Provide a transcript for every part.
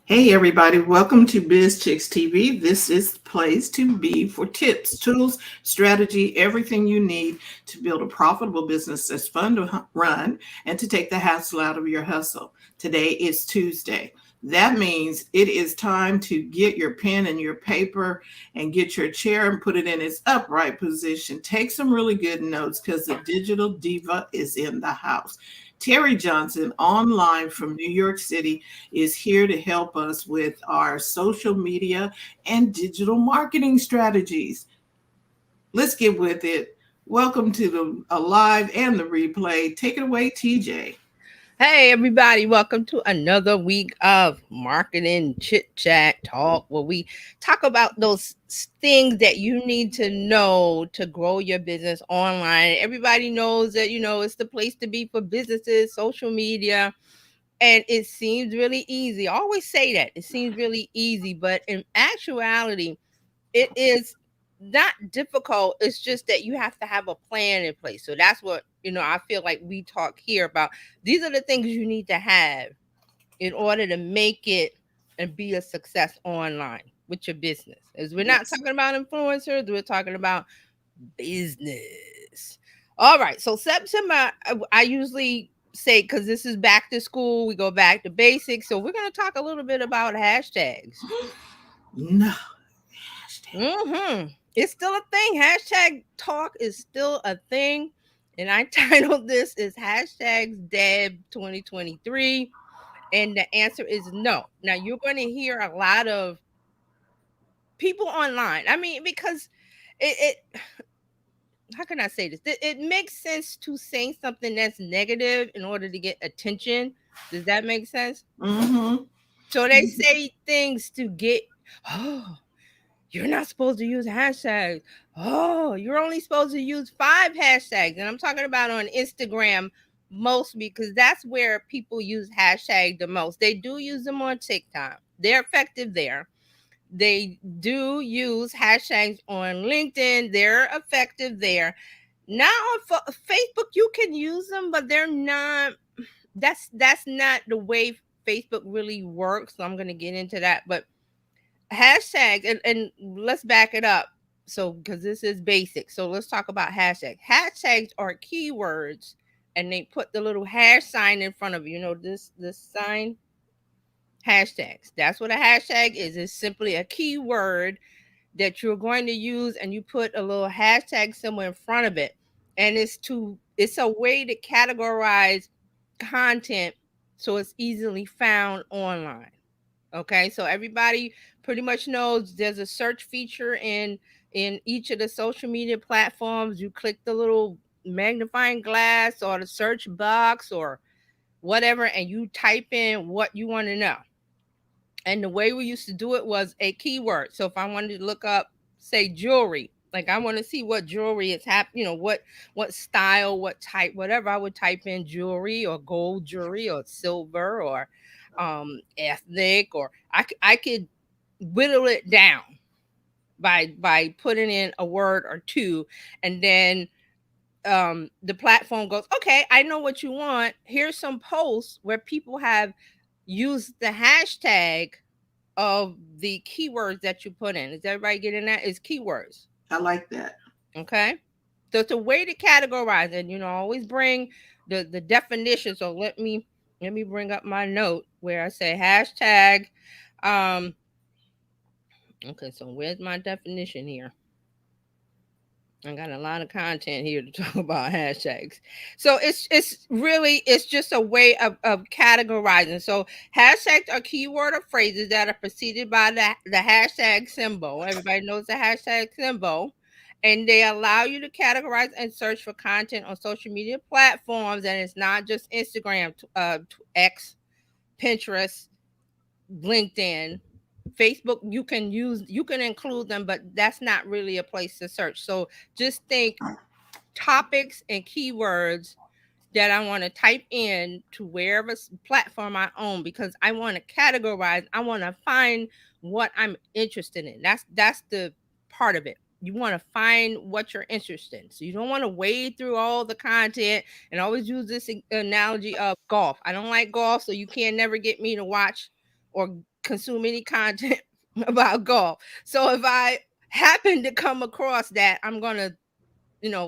Hey everybody, welcome to Bizchicks TV. This is the place to be for tips, tools, strategy, everything you need to build a profitable business that's fun to run and to take the hassle out of your hustle. Today is Tuesday. That means it is time to get your pen and your paper and get your chair and put it in its upright position. Take some really good notes because the digital diva is in the house. Terry Johnson, online from New York City, is here to help us with our social media and digital marketing strategies. Let's get with it. Welcome to the live and the replay. Take it away, TJ. Hey, everybody, welcome to another week of marketing chit chat talk where we talk about those things that you need to know to grow your business online. Everybody knows that, it's the place to be for businesses, social media, and it seems really easy. I always say that it seems really easy, but in actuality, it is not difficult. It's just that you have to have a plan in place. So that's what, I feel like we talk here about. These are the things you need to have in order to make it and be a success online with your business. As we're not Yes. talking about influencers, we're talking about business. All right. So September, I usually say, because this is back to school, we go back to basics. So we're going to talk a little bit about hashtags. No. Hashtag. It's still a thing. Hashtag talk is still a thing. And I titled this is hashtags Deb 2023. And the answer is no. Now you're going to hear a lot of people online. I mean, because it how can I say this? It makes sense to say something that's negative in order to get attention. Does that make sense? Mm-hmm. So they say things to get, oh, you're not supposed to use hashtags. Oh, you're only supposed to use 5 hashtags. And I'm talking about on Instagram most because that's where people use hashtag the most. They do use them on TikTok. They're effective there. They do use hashtags on LinkedIn. They're effective there. Now on Facebook, you can use them, but they're not. That's not the way Facebook really works. So I'm gonna get into that, but hashtag and let's back it up, so because this is basic, so let's talk about hashtags are keywords, and they put the little hash sign in front of this sign. Hashtags, that's what a hashtag is. It's simply a keyword that you're going to use, and you put a little hashtag symbol in front of it, and it's a way to categorize content so it's easily found online. Okay, so everybody pretty much knows there's a search feature in each of the social media platforms. You click the little magnifying glass or the search box or whatever, and you type in what you want to know. And the way we used to do it was a keyword. So if I wanted to look up, say, jewelry, like I want to see what jewelry is what style, what type, whatever, I would type in jewelry or gold jewelry or silver or ethnic, or I could whittle it down by putting in a word or two, and then the platform goes, okay, I know what you want. Here's some posts where people have used the hashtag of the keywords that you put in. Is everybody getting that? It's keywords. I like that. Okay. So it's a way to categorize it. Always bring the definition. So let me bring up my note where I say hashtag. Um, okay, so where's my definition here? I got a lot of content here to talk about hashtags. So it's just a way of categorizing. So hashtags are keyword or phrases that are preceded by the hashtag symbol. Everybody knows the hashtag symbol. And they allow you to categorize and search for content on social media platforms. And it's not just Instagram, X, Pinterest, LinkedIn, Facebook. You can include them, but that's not really a place to search. So just think topics and keywords that I want to type in to wherever platform I own, because I want to categorize. I want to find what I'm interested in. That's the part of it. You want to find what you're interested in. So you don't want to wade through all the content, and always use this analogy of golf. I don't like golf, so you can never get me to watch or consume any content about golf. So if I happen to come across that, I'm gonna,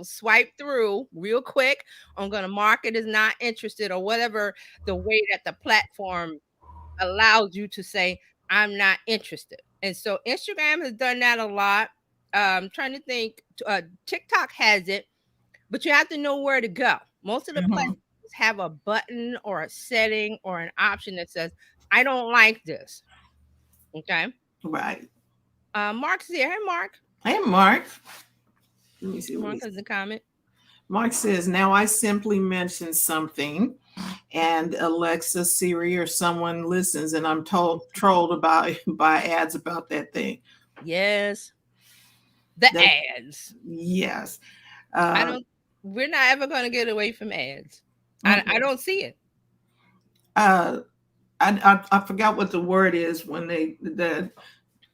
swipe through real quick. I'm gonna mark it as not interested or whatever the way that the platform allows you to say I'm not interested. And so Instagram has done that a lot. Trying to think, TikTok has it, but you have to know where to go. Most of the platforms Hmm. have a button or a setting or an option that says I don't like this. Okay. Right. Mark's here. Hey, Mark. Hey, Mark. Let me see what Mark he's. has a comment. Mark says, now I simply mention something and Alexa, Siri, or someone listens, and I'm told trolled about by ads about that thing. Yes, the That ads. yes. I Uh, don't. We're not ever going to get away from ads. I mm-mm. don't see it. uh, I forgot what the word is when the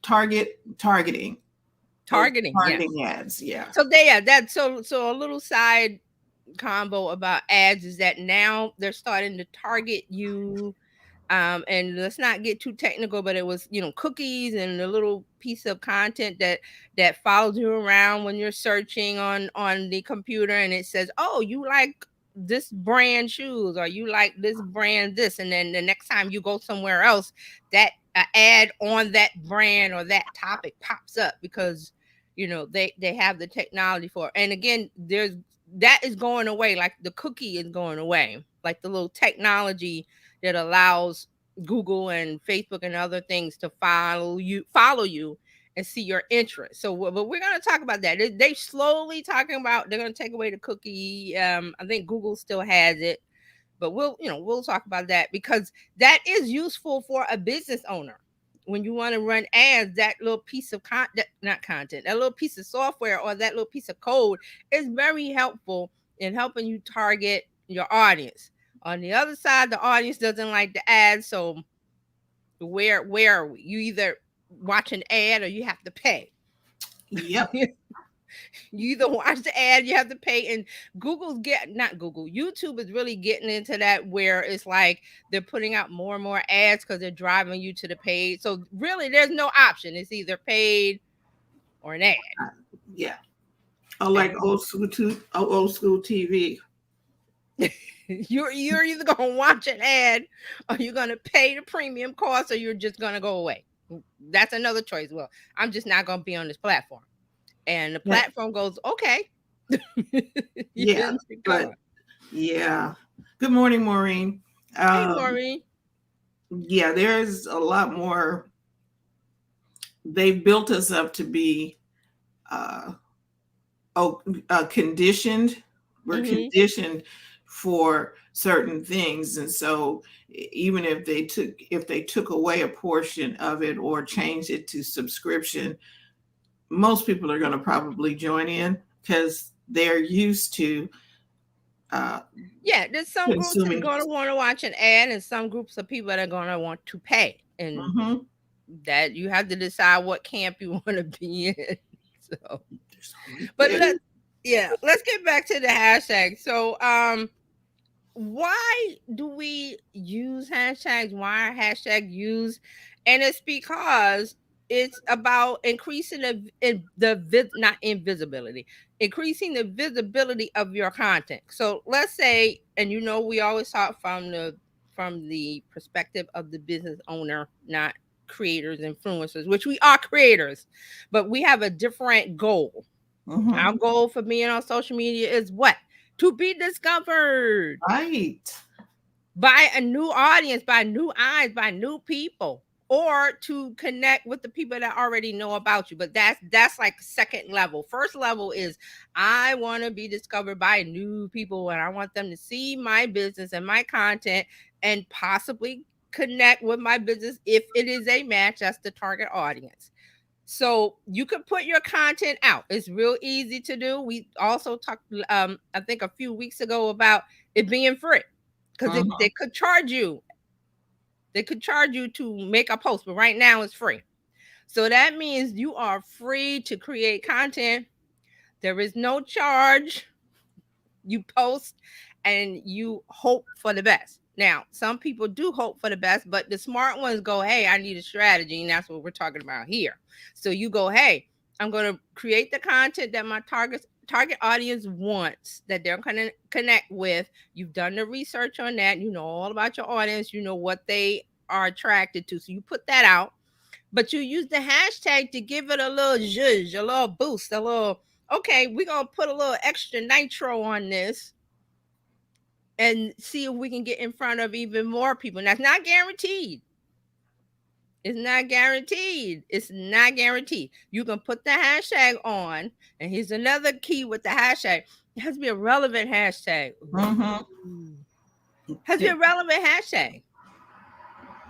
targeting those Targeting, yes. targeting ads. Yeah. So they yeah, that so a little side combo about ads is that now they're starting to target you. And let's not get too technical, but it was, cookies and a little piece of content that follows you around when you're searching on the computer, and it says, oh, you like this brand shoes, or you like this brand this, and then the next time you go somewhere else, that ad on that brand or that topic pops up because they have the technology for it. And again, there's that is going away, like the cookie is going away, like the little technology that allows Google and Facebook and other things to follow you and see your interest. So, but we're going to talk about that. They slowly talking about they're going to take away the cookie. I think Google still has it, but we'll talk about that because that is useful for a business owner. When you want to run ads, that little piece of not content, that little piece of software or that little piece of code is very helpful in helping you target your audience. On the other side, the audience doesn't like the ads, so where are we? You either watch an ad or you have to pay. Yep. You either watch the ad, you have to pay, and Google's not Google, YouTube is really getting into that where it's like they're putting out more and more ads because they're driving you to the paid. So really, there's no option. It's either paid or an ad. Yeah. I like And old school TV. you're either gonna watch an ad or you're gonna pay the premium cost or you're just gonna go away. That's another choice. Well, I'm just not gonna be on this platform. And the Yeah. platform goes, okay, you Yeah. didn't see But color. yeah. Good morning, Maureen. Hey, Um, Maureen. yeah, there's a lot more. They built us up to be uh, oh, conditioned. We're Mm-hmm. conditioned for certain things, and so even if they took away a portion of it or changed it to subscription, most people are going to probably join in because they're used to uh, Yeah, there's some groups that's consuming. going to want to watch an ad, and some groups of people that are going to want to pay, and Mhm. that you have to decide what camp you want to be in. So, but Yeah. let's get back to the hashtag. So, why do we use hashtags? Why are hashtag used? And it's because it's about increasing not invisibility, increasing the visibility of your content. So let's say, and we always talk from the perspective of the business owner, not creators, influencers, which we are creators, but we have a different goal. Mhm. Our goal for being on social media is what? To be discovered Right. by a new audience, by new eyes, by new people, or to connect with the people that already know about you. But that's like second level. First level is I want to be discovered by new people and I want them to see my business and my content and possibly connect with my business if it is a match. That's the target audience. So you could put your content out. It's real easy to do. We also talked, I think a few weeks ago about it being free because they Mhm. could charge you. They could charge you to make a post, but right now it's free. So that means you are free to create content. There is no charge. You post and you hope for the best. Now, some people do hope for the best, but the smart ones go, hey, I need a strategy. And that's what we're talking about here. So you go, hey, I'm going to create the content that my target audience wants, that they're going to connect with. You've done the research on that. You know all about your audience. You know what they are attracted to. So you put that out, but you use the hashtag to give it a little zhuzh, a little boost, a little, okay, we're going to put a little extra nitro on this and see if we can get in front of even more people. And that's not guaranteed. It's not guaranteed. It's not guaranteed. You can put the hashtag on, and here's another key with the hashtag. It has to be a relevant hashtag. Ooh. Has to be a relevant hashtag.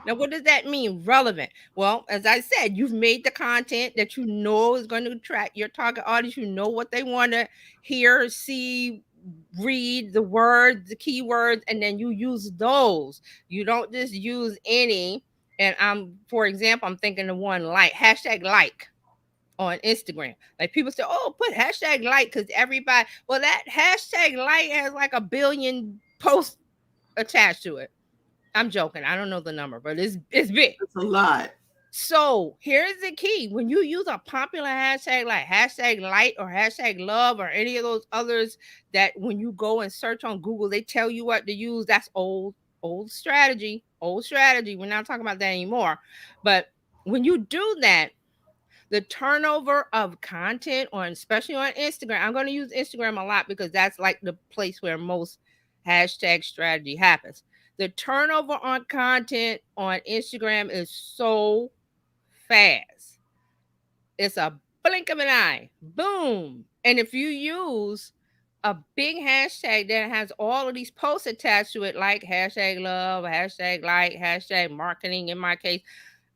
Now, what does that mean? Relevant. Well, as I said, you've made the content that you know is going to attract your target audience. You know what they want to hear, see, read, the words, the keywords, and then you use those. You don't just use any. And for example, I'm thinking the one like hashtag like on Instagram. Like people say, oh, put hashtag like because everybody, well, that hashtag like has like a billion posts attached to it. I'm joking. I don't know the number, but it's big. It's a lot. So here's the key. When you use a popular hashtag like hashtag light or hashtag love or any of those others that when you go and search on Google, they tell you what to use. That's old strategy. Old strategy. We're not talking about that anymore. But when you do that, the turnover of content on, especially on Instagram, I'm going to use Instagram a lot because that's like the place where most hashtag strategy happens. The turnover on content on Instagram is so fast. It's a blink of an eye. Boom. And if you use a big hashtag that has all of these posts attached to it, like hashtag love, hashtag like, hashtag marketing in my case,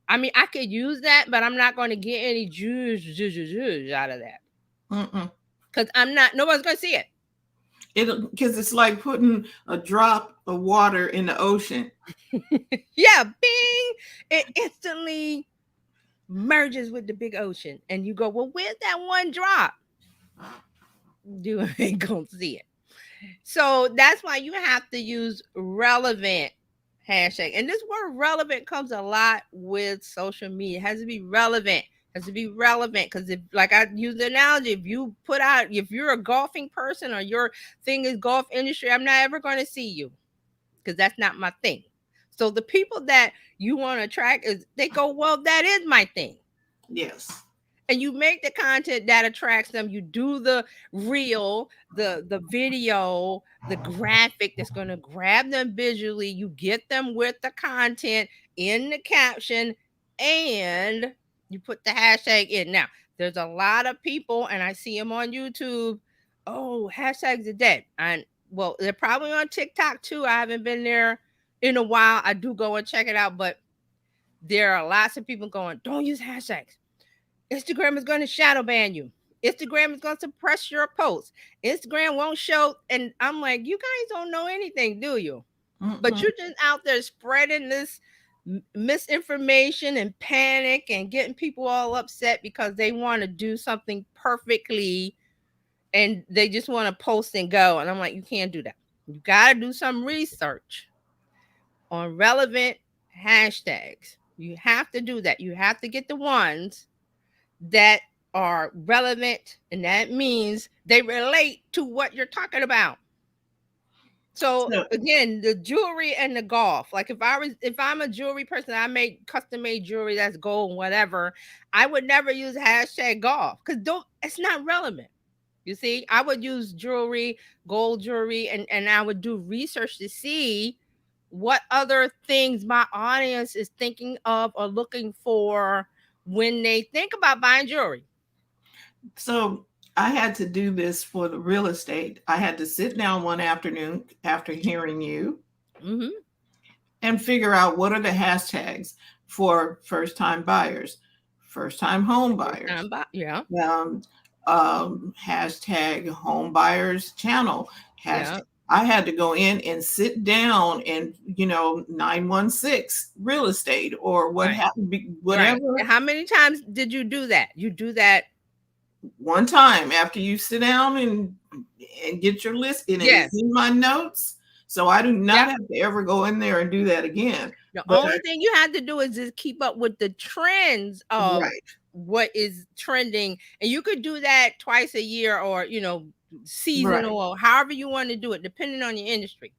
I mean, I could use that, but I'm not going to get any juice out of that. Because nobody's going to see it. Because it's like putting a drop of water in the ocean. Yeah, bing! It instantly merges with the big ocean. And you go, well, where's that one drop? You ain't going to see it. So that's why you have to use relevant hashtag. And this word relevant comes a lot with social media. It has to be relevant. It has to be relevant because if, like I use the analogy, if you put out, if you're a golfing person or your thing is golf industry, I'm not ever going to see you because that's not my thing. So the people that you want to attract is they go, well, that is my thing. Yes. And you make the content that attracts them. You do the reel, the video, the graphic that's going to grab them visually. You get them with the content in the caption, and you put the hashtag in. Now, there's a lot of people, and I see them on YouTube. Oh, hashtags are dead. And well, they're probably on TikTok too. I haven't been there in a while. I do go and check it out, but there are lots of people going, don't use hashtags. Instagram is going to shadow ban you. Instagram is going to suppress your posts. Instagram won't show. And I'm like, you guys don't know anything, do you? But you're just out there spreading this misinformation and panic and getting people all upset because they want to do something perfectly and they just want to post and go. And I'm like, you can't do that. You got to do some research on relevant hashtags. You have to do that. You have to get the ones that are relevant, and that means they relate to what you're talking about. So again, the jewelry and the golf. Like if I'm a jewelry person, I make custom made jewelry that's gold, whatever. I would never use hashtag golf because it's not relevant. You see, I would use jewelry, gold jewelry, and I would do research to see what other things my audience is thinking of or looking for when they think about buying jewelry. So I had to do this for the real estate. I had to sit down one afternoon after hearing you and figure out what are the hashtags for first-time buyers, first-time home buyers. Hashtag home buyers channel. Hashtag. I had to go in and sit down and 916 real estate or what happened, whatever. Right. How many times did you do that? You do that one time after you sit down and get your list in it. It's in my notes. So I do not Yep. have to ever go in there and do that again. The But only thing you have to do is just keep up with the trends of right, what is trending. And you could do that twice a year or, right, seasonal or however you want to do it, depending on your industry.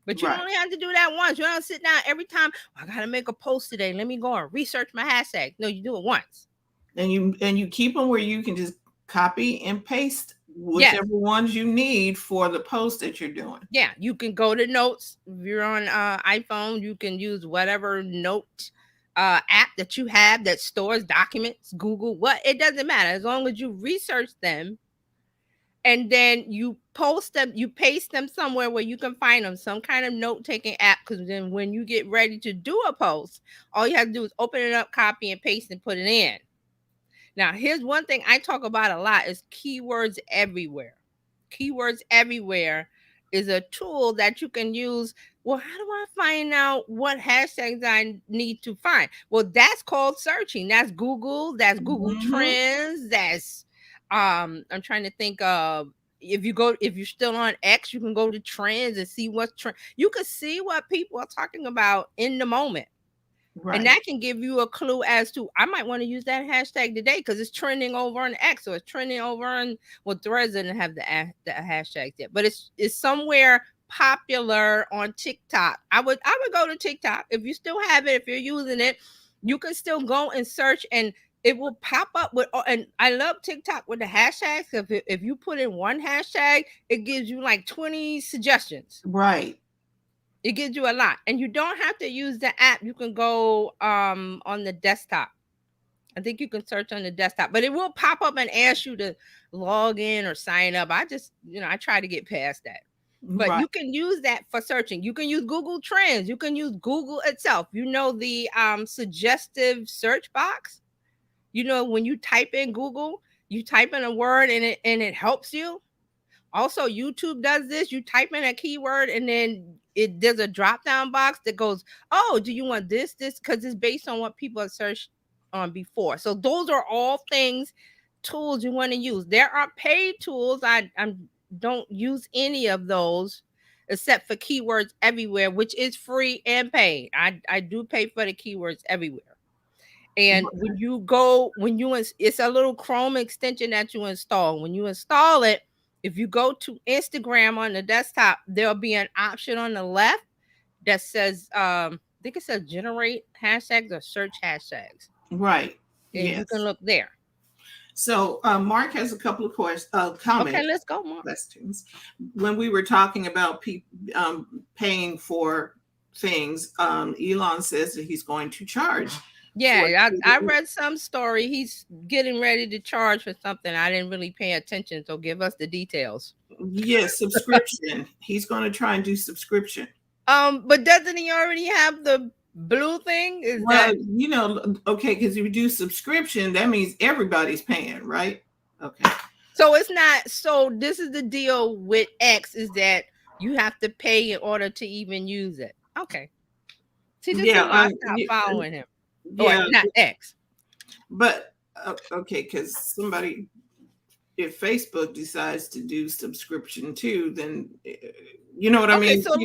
But you right. only have to do that once. You don't sit down every time. I gotta make a post today. Let me go and research my hashtag. No, you do it once. And you keep them where you can just copy and paste Yes. whichever ones you need for the post that you're doing. Yeah. You can go to notes. If you're on iPhone, you can use whatever note app that you have that stores documents, Google, what it doesn't matter. As long as you research them and then you post them, you paste them somewhere where you can find them, some kind of note taking app. Because then when you get ready to do a post, all you have to do is open it up, copy and paste and put it in. Now, here's one thing I talk about a lot is keywords everywhere. Keywords everywhere is a tool that you can use. Well, how do I find out what hashtags I need to find? Well, that's called searching. That's Google Mhm. Trends, that's I'm trying to think of if you're still on X, you can go to trends and see what's trend. You can see what people are talking about in the moment. And Right. that can give you a clue as to I might want to use that hashtag today because it's trending over on X or it's trending over on Threads didn't have the hashtags yet, but it's somewhere popular on TikTok. I would go to TikTok if you still have it, if you're using it, you can still go and search and it will pop up with. And I love TikTok with the hashtags. If you put in one hashtag, it gives you like 20 suggestions. Right. It gives you a lot. And you don't have to use the app. You can go on the desktop. I think you can search on the desktop, but it will pop up and ask you to log in or sign up. I just, I try to get past that. But Right. you can use that for searching. You can use Google Trends. You can use Google itself. The suggestive search box. When you type in Google, you type in a word and it helps you. Also, YouTube does this. You type in a keyword and then there's a drop down box that goes, "Oh, do you want this?" Because it's based on what people have searched on before. So those are all things, tools you want to use. There are paid tools. I don't use any of those except for keywords everywhere, which is free and paid. I do pay for the keywords everywhere. And it's a little Chrome extension that you install. When you install it, if you go to Instagram on the desktop, there'll be an option on the left that says, I think it says generate hashtags or search hashtags. Right. And you can Yes. look there. So Mark has a couple of Okay, comments, let's go, Mark. questions. When we were talking about paying for things, Elon says that he's going to charge for. Yeah, I read some story. He's getting ready to charge for something. I didn't really pay attention, so give us the details. Yes, subscription. He's going to try and do subscription. But doesn't he already have the blue thing? Is Well, that okay, because if you do subscription, that means everybody's paying, right? Okay. so it's not so this is the deal with X is that you have to pay in order to even use it. Okay. See, this is Yeah. why I stopped following him. Or Yeah. not X. But okay, because if Facebook decides to do subscription too, then you know what I Okay, mean? so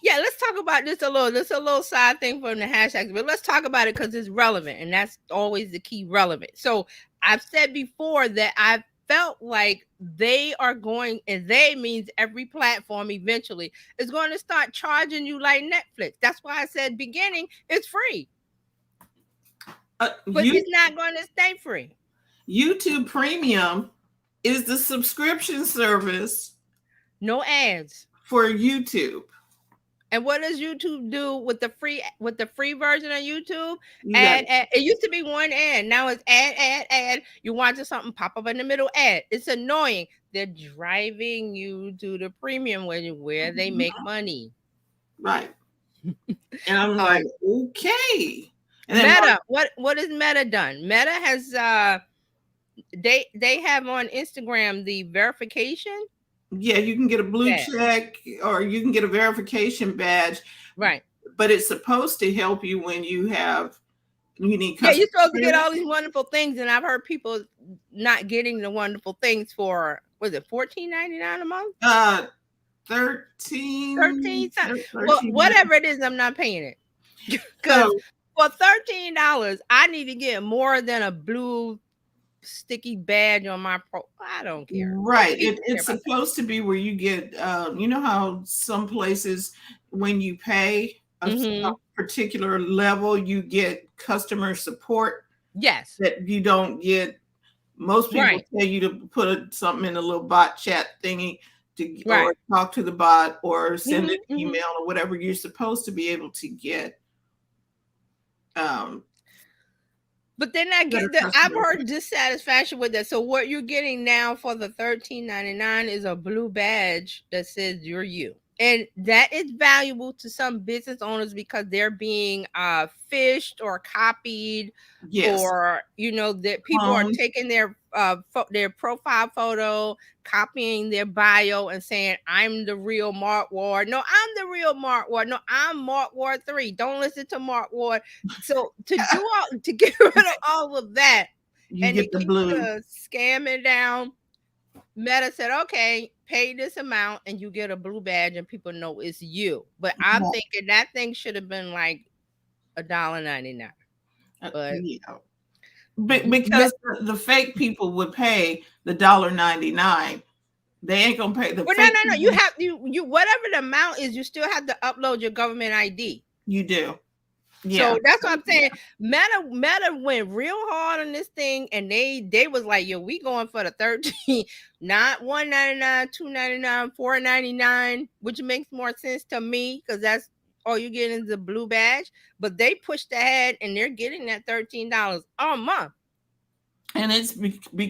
let's talk about this a little. This is a little side thing from the hashtags, but let's talk about it because it's relevant, and that's always the key relevant. So I've said before that I felt like they are going, and they means every platform eventually is going to start charging you like Netflix. That's why I said beginning it's free, but it's not going to stay free. YouTube Premium is the subscription service No ads. for YouTube. And what does YouTube do with the free version of YouTube? You got It used to be one ad. Now it's ad. You watching something pop up in the middle ad. It's annoying. They're driving you to the premium where they make money. right. And I'm like, okay. And then Meta, what has Meta done? Meta has they have on Instagram the verification. yeah, you can get a blue badge. check or you can get a verification badge. Right. But it's supposed to help you when you need Yeah, you're supposed to service. get all these wonderful things, and I've heard people not getting the wonderful things for was it $14.99 a month? 13, 13 cents. Well, 13. whatever it is, I'm not paying it. Because So, for $13, I need to get more than a blue sticky badge on my pro. I don't care. But right. people care It's about that. supposed to be where you get, you know how some places, when you pay a Mm-hmm. particular level, you get customer support Yes. that you don't get. Most people Right. tell you to put something in a little bot chat thingy to, Right. or talk to the bot or send an Mm-hmm. Mm-hmm. email or whatever. You're supposed to be able to get um, But then I better get the I've customer. heard dissatisfaction with that. So what you're getting now for the $13.99 is a blue badge that says you're you. And that is valuable to some business owners because they're being fished or copied, Yes, or that people are cloned. taking their profile photo, copying their bio and saying I'm the real Mark Ward. No, I'm the real Mark Ward. No, I'm Mark Ward 3. Don't listen to Mark Ward. So to get rid of all of that You and to get the keep blue. the scamming down, Meta said, okay, pay this amount and you get a blue badge and people know it's you. But I'm thinking that thing should have been like $1.99. But Yeah. Me- Because the fake people would pay the $1.99. They ain't gonna pay the well, no, fake no, no. You people. have you whatever the amount is, you still have to upload your government ID. You do. Yeah. So that's what I'm saying. Meta went real hard on this thing, and they was like, "Yo, we going for the 13, not 199, 299, 499, which makes more sense to me because that's all you get is the blue badge." But they pushed ahead, and they're getting that $13 a month. And it's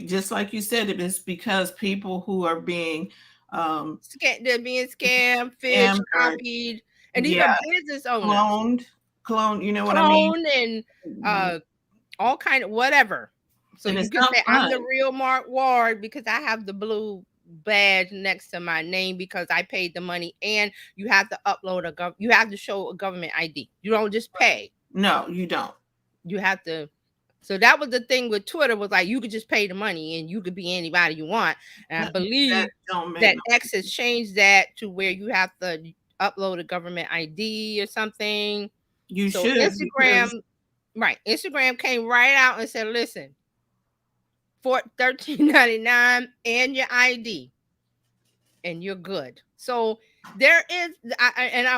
just like you said, it is because people who are being um, They're being scammed, scammed fished, or, copied, and these yeah, are business owners, cloned. You know what I mean? cloned and all kind of whatever. So And you it's can not say I'm the fun. real Mark Ward because I have the blue badge next to my name because I paid the money, and you have to upload you have to show a government ID. You don't just pay. No, you don't. You have to. So that was the thing with Twitter, was like you could just pay the money and you could be anybody you want. And I That believe don't make that no. X has changed that to where you have to upload a government ID or something. You So should, Instagram, because right? Instagram came right out and said, "Listen, for $13.99 and your ID, and you're good." So there is,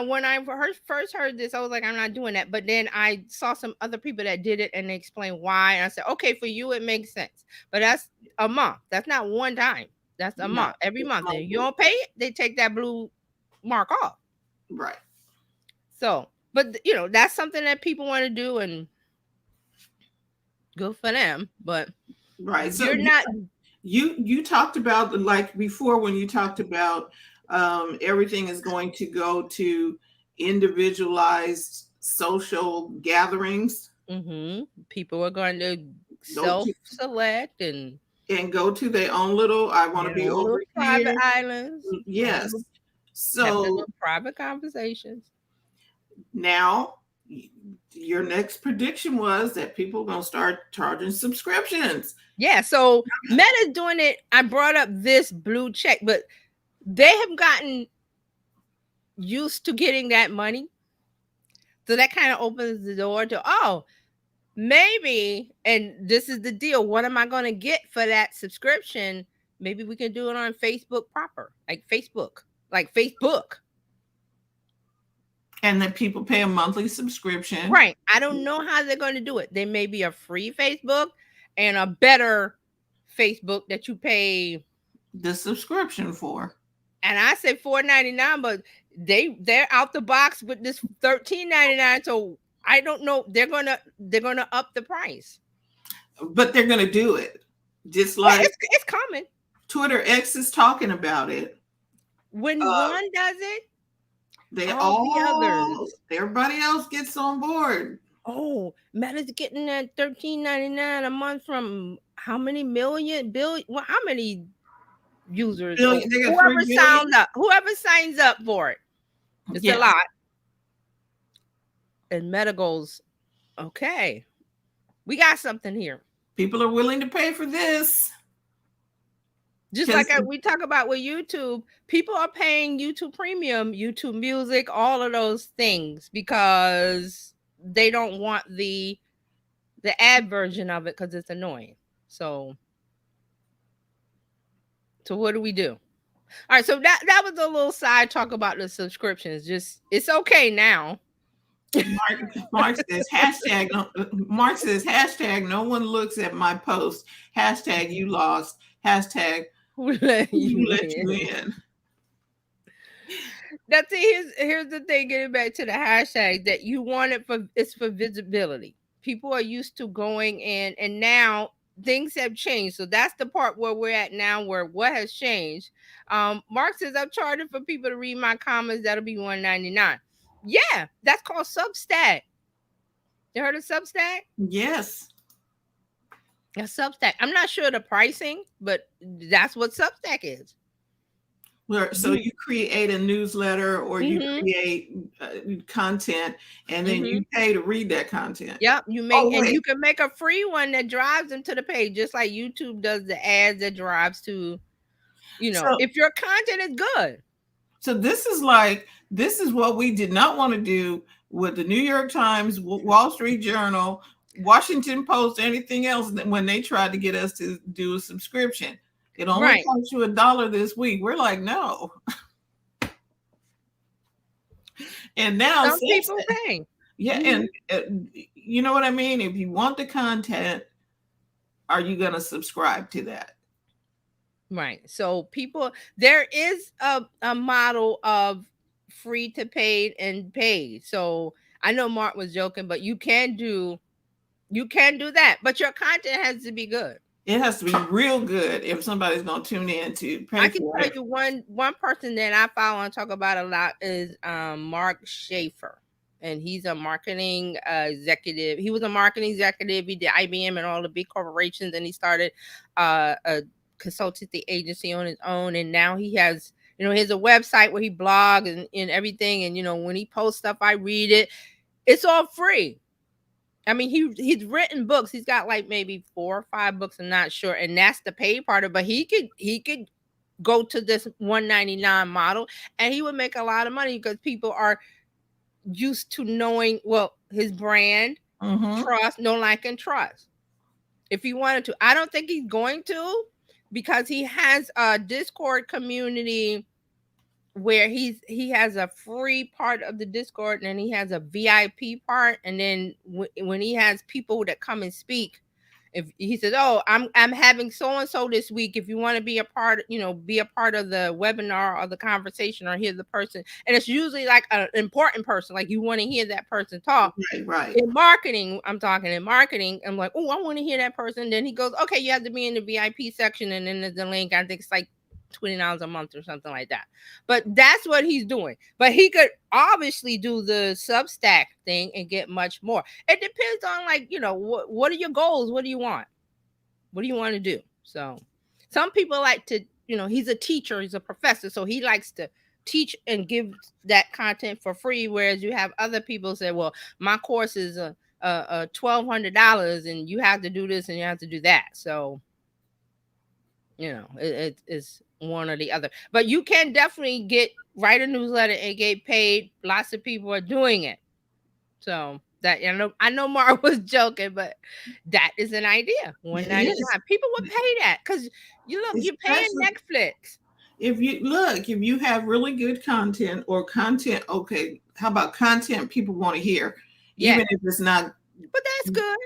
when I first heard this, I was like, I'm not doing that. But then I saw some other people that did it, and they explained why. And I said, okay, for you it makes sense, but that's a month. That's not one time. That's a no, month. Every it's month, and if you monthly. don't pay it, they take that blue mark off. Right. So, but that's something that people want to do, and good for them. But Right. So you're not. you talked about, like before, when you talked about everything is going to go to individualized social gatherings. People are going to Go to self-select and and go to their own little, I want to their be own over little private here. islands, own Yes. little, have their So little private conversations. now your next prediction was that people are going to start charging subscriptions. Yeah, so Meta's doing it. I brought up this blue check, but they have gotten used to getting that money. So that kind of opens the door to, oh, maybe, and this is the deal. What am I going to get for that subscription? Maybe we can do it on Facebook proper, like Facebook. And then people pay a monthly subscription. Right. I don't know how they're going to do it. There may be a free Facebook and a better Facebook that you pay. The subscription for. And I said $4.99, but they're out the box with this $13.99. So I don't know. They're gonna up the price. But they're going to do it. Just Yeah, like it's coming. Twitter X is talking about it. When one does it, They all the others. everybody else gets on board. Oh, Meta's getting that $13.99 a month from how many million billion? Well, how many users? Or They got 3 billion. Whoever signs up for it. It's a lot. And Meta goes, okay, we got something here. People are willing to pay for this. Just like we talk about with YouTube, people are paying YouTube Premium, YouTube Music, all of those things because they don't want the ad version of it because it's annoying. So what do we do? All right, so that was a little side talk about the subscriptions. Just it's okay now. Mark says hashtag. Mark says hashtag. No one looks at my post. Hashtag you lost. Hashtag we let you in. That's it. Here's the thing. Getting back to the hashtag that you want it for. It's for visibility. People are used to going in, and now things have changed. So that's the part where we're at now, where what has changed. Mark says I'm charging for people to read my comments. That'll be $1.99. Yeah, that's called Substack. You heard of Substack? Yes. A Substack. I'm not sure the pricing, but that's what Substack is. So you create a newsletter or you create content, and then you pay to read that content. Yep, you make and you can make a free one that drives them to the page, just like YouTube does the ads that drives to, if your content is good. So this is what we did not want to do with the New York Times, Wall Street Journal, Washington Post, anything else when they tried to get us to do a subscription. It only costs you $1 this week. We're like, no. And now some people pay. Yeah, and you know what I mean? If you want the content, are you going to subscribe to that? Right. So there is a model of free to paid and paid. So I know Mark was joking, but you can do that, but your content has to be good. It has to be real good if somebody's going to tune in to pay I can tell you one person that I follow and talk about a lot is Mark Schaefer, and he's a marketing executive. He was a marketing executive. He did IBM and all the big corporations, and he started a consultancy agency on his own. And now he has, he has a website where he blogs and everything. And when he posts stuff, I read it. It's all free. I mean, he's written books. He's got like maybe 4 or 5 books. I'm not sure, and that's the paid part of it. But he could go to this $1.99 model, and he would make a lot of money because people are used to knowing his brand, trust, know, like, and trust. If he wanted to, I don't think he's going to, because he has a Discord community where he has a free part of the Discord, and then he has a VIP part, and then when he has people that come and speak, if he says, "Oh, I'm having so and so this week. If you want to be a part, be a part of the webinar or the conversation, or hear the person," and it's usually like an important person, like you want to hear that person talk. Right. In marketing, I'm talking in marketing. I'm like, "Oh, I want to hear that person." Then he goes, "Okay, you have to be in the VIP section," and then there's the link. I think it's like $20 a month or something like that. But that's what he's doing. But he could obviously do the Substack thing and get much more. It depends on, like, what are your goals? What do you want? What do you want to do? So some people like to, he's a teacher, he's a professor, so he likes to teach and give that content for free, whereas you have other people say, well, my course is $1,200 and you have to do this and you have to do that. So it's one or the other. But you can definitely write a newsletter and get paid. Lots of people are doing it. So that, I know Mark was joking, but that is an idea. $1.99. People would pay that because you're paying Netflix. If you have really good content okay, how about content people want to hear, even if it's not? But that's good.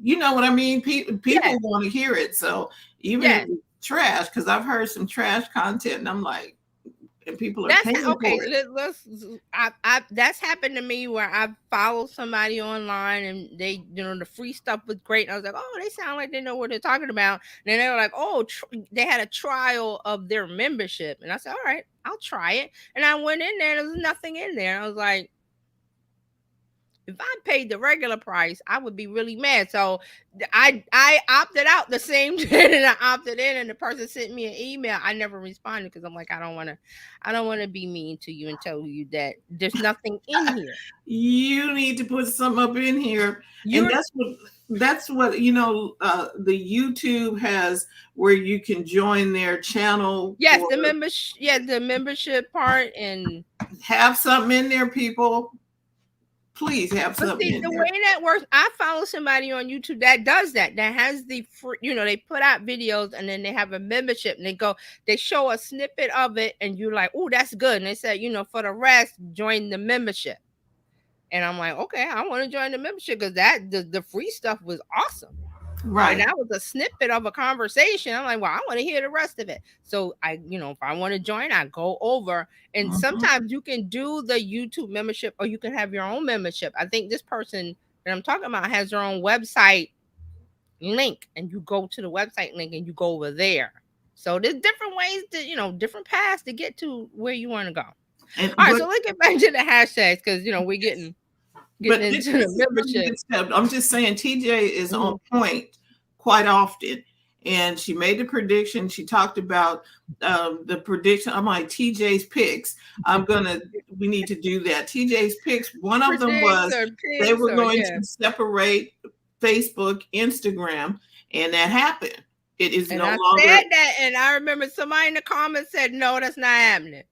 You know what I mean? People want to hear it. So even if it's trash, because I've heard some trash content, and I'm like, and people are paying for it. That's happened to me where I followed somebody online and they, the free stuff was great. And I was like, oh, they sound like they know what they're talking about. And then they were like, oh, they had a trial of their membership. And I said, all right, I'll try it. And I went in there, and there was nothing in there. And I was like, If I paid the regular price, I would be really mad. So I opted out the same day that I opted in, and the person sent me an email. I never responded because I'm like, I don't want to be mean to you and tell you that there's nothing in here. You need to put some up in here, and You're that's what the YouTube has, where you can join their channel Yes, for, the membership part. And have something in there, people. Please have but something see, in the there. way that works, I follow somebody on YouTube that does that. That has the free, they put out videos and then they have a membership and they show a snippet of it, and you're like, oh, that's good. And they said, for the rest, join the membership. And I'm like, okay, I want to join the membership because the free stuff was awesome. And Right. that was a snippet of a conversation. I'm like, well, I want to hear the rest of it. So if I want to join, I go over. And Mhm. sometimes you can do the YouTube membership, or you can have your own membership. I think this person that I'm talking about has their own website link, and you go to the website link and you go over there. So there's different ways to, different paths to get to where you want to go. And All right, but so let's get back to the hashtags because we're getting but this into the is really membership. good stuff. I'm just saying, TJ is on Mhm. point quite often, and she made the prediction. She talked about the prediction. I'm like, TJ's picks. We need to do that. TJ's picks. One of them Predicts was or they picks were or going yeah. to separate Facebook, Instagram, and that happened. It is And no I longer. said that, and I remember somebody in the comments said, "No, that's not happening."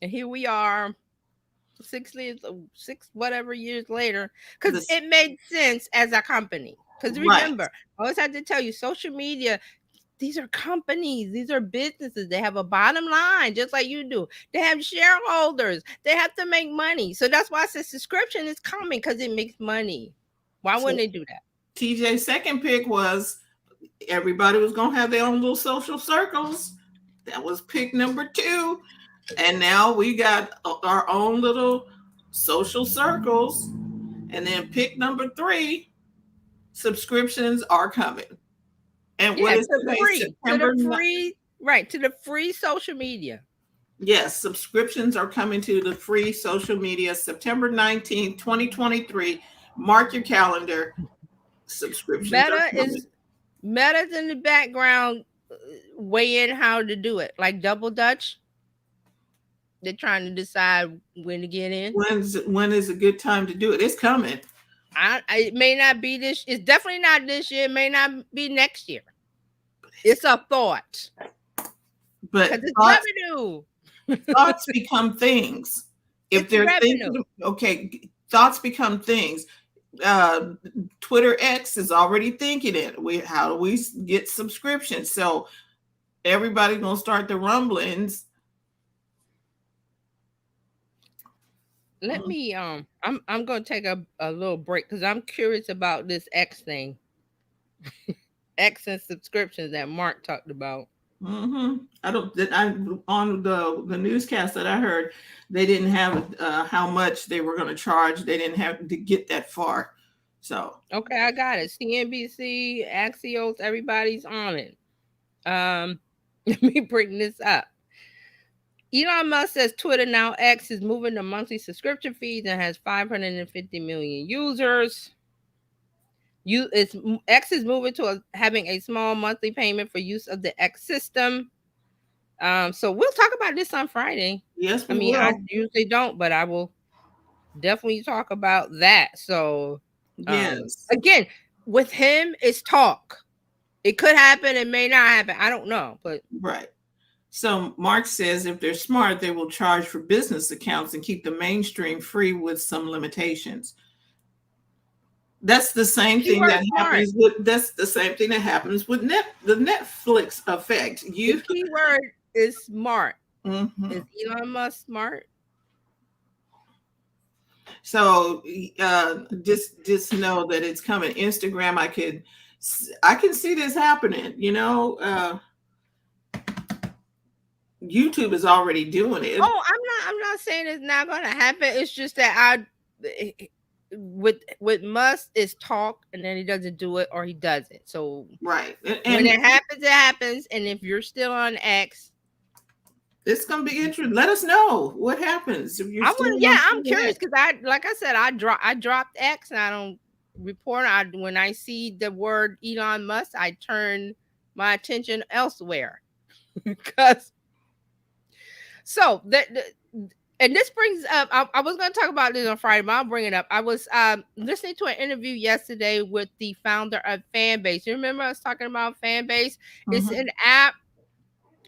And here we are, 6 years, 6 whatever years later, because This. it made sense as a company. Because Right. remember, I always have to tell you, social media. These are companies. These are businesses. They have a bottom line, just like you do. They have shareholders. They have to make money. So that's why I said subscription is coming because it makes money. Why So wouldn't they do that? TJ's second pick was everybody was going to have their own little social circles. That was pick number two. And now we got our own little social circles. And then pick number three, subscriptions are coming. And what Yeah, is to today? free, to the September. free, right, to the free social media. Yes, subscriptions are coming to the free social media September 19th, 2023. Mark your calendar. Subscriptions are Meta coming. is Meta's in the background, weighing how to do it. Like Double Dutch, they're trying to decide when to get in. When is a good time to do it? It's coming. It may not be this. It's definitely not this year. It may not be next year. It's a thought But because it's revenue. thoughts become things. If It's they're revenue. thinking, okay, thoughts become things. Uh, Twitter X is already thinking it. How do we get subscriptions? So everybody's gonna start the rumblings. Let me I'm gonna take a little break because I'm curious about this X thing. X and subscriptions that Mark talked about. Mm-hmm. I don't. I on the newscast that I heard, they didn't have how much they were going to charge. They didn't have to get that far. So Okay, I got it. CNBC, Axios, everybody's on it. Let me bring this up. Elon Musk says Twitter, now X, is moving to monthly subscription fees and has 550 million users. X is moving to having a small monthly payment for use of the X system. So we'll talk about this on Friday. yes, I we mean, I will. usually don't, but I will definitely talk about that. So, Yes. again, with him, it's talk. It could happen. It may not happen. I don't know, but Right. So Mark says if they're smart, they will charge for business accounts and keep the mainstream free with some limitations. That's the same thing keyword that smart. happens with the Netflix effect. The keyword is smart. Mhm. Is Elon Musk smart? So just know that it's coming. Instagram, I can see this happening. YouTube is already doing it. Oh, I'm not saying it's not gonna happen. It's just that with Musk is talk and then he doesn't do it or he does it. So Right. when And it happens, it happens. And if you're still on X, It's gonna be interesting. Let us know what happens if you're I still want, yeah, on I'm curious Twitter. because like I said, I dropped X and I don't report. I When I see the word Elon Musk, I turn my attention elsewhere because so and this brings up, I was going to talk about this on Friday, but I'll bring it up. I was listening to an interview yesterday with the founder of Fanbase. You remember us talking about Fanbase? It's Mm-hmm. an app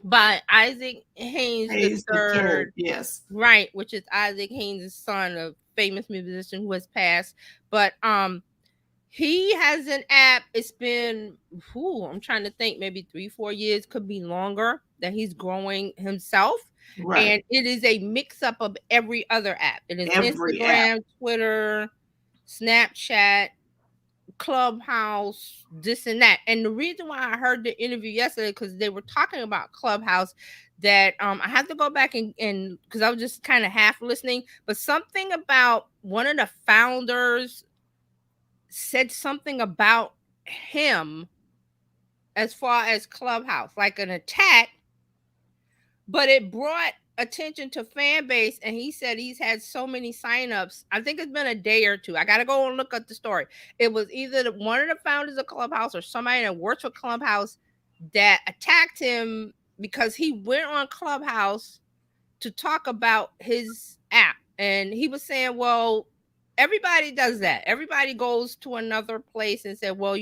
by Isaac Haynes the Hayes the third, third, yes. right? Which is Isaac Haynes' son, a famous musician who has passed. But he has an app. It's been, I'm trying to think, maybe 3-4 years, could be longer, that he's growing himself. Right. And it is a mix up of every other app. It is Every app. Instagram, Twitter, Snapchat, Clubhouse, this and that. And the reason why I heard the interview yesterday, because they were talking about Clubhouse, that I have to go back and because I was just kind of half listening, but something about one of the founders said something about him as far as Clubhouse, like an attack, but it brought attention to fan base. And he said he's had so many signups. I think it's been a day or two. I got to go and look at the story. It was either one of the founders of Clubhouse or somebody that works for Clubhouse that attacked him because he went on Clubhouse to talk about his app. And he was saying, well, everybody does that. Everybody goes to another place and said, well,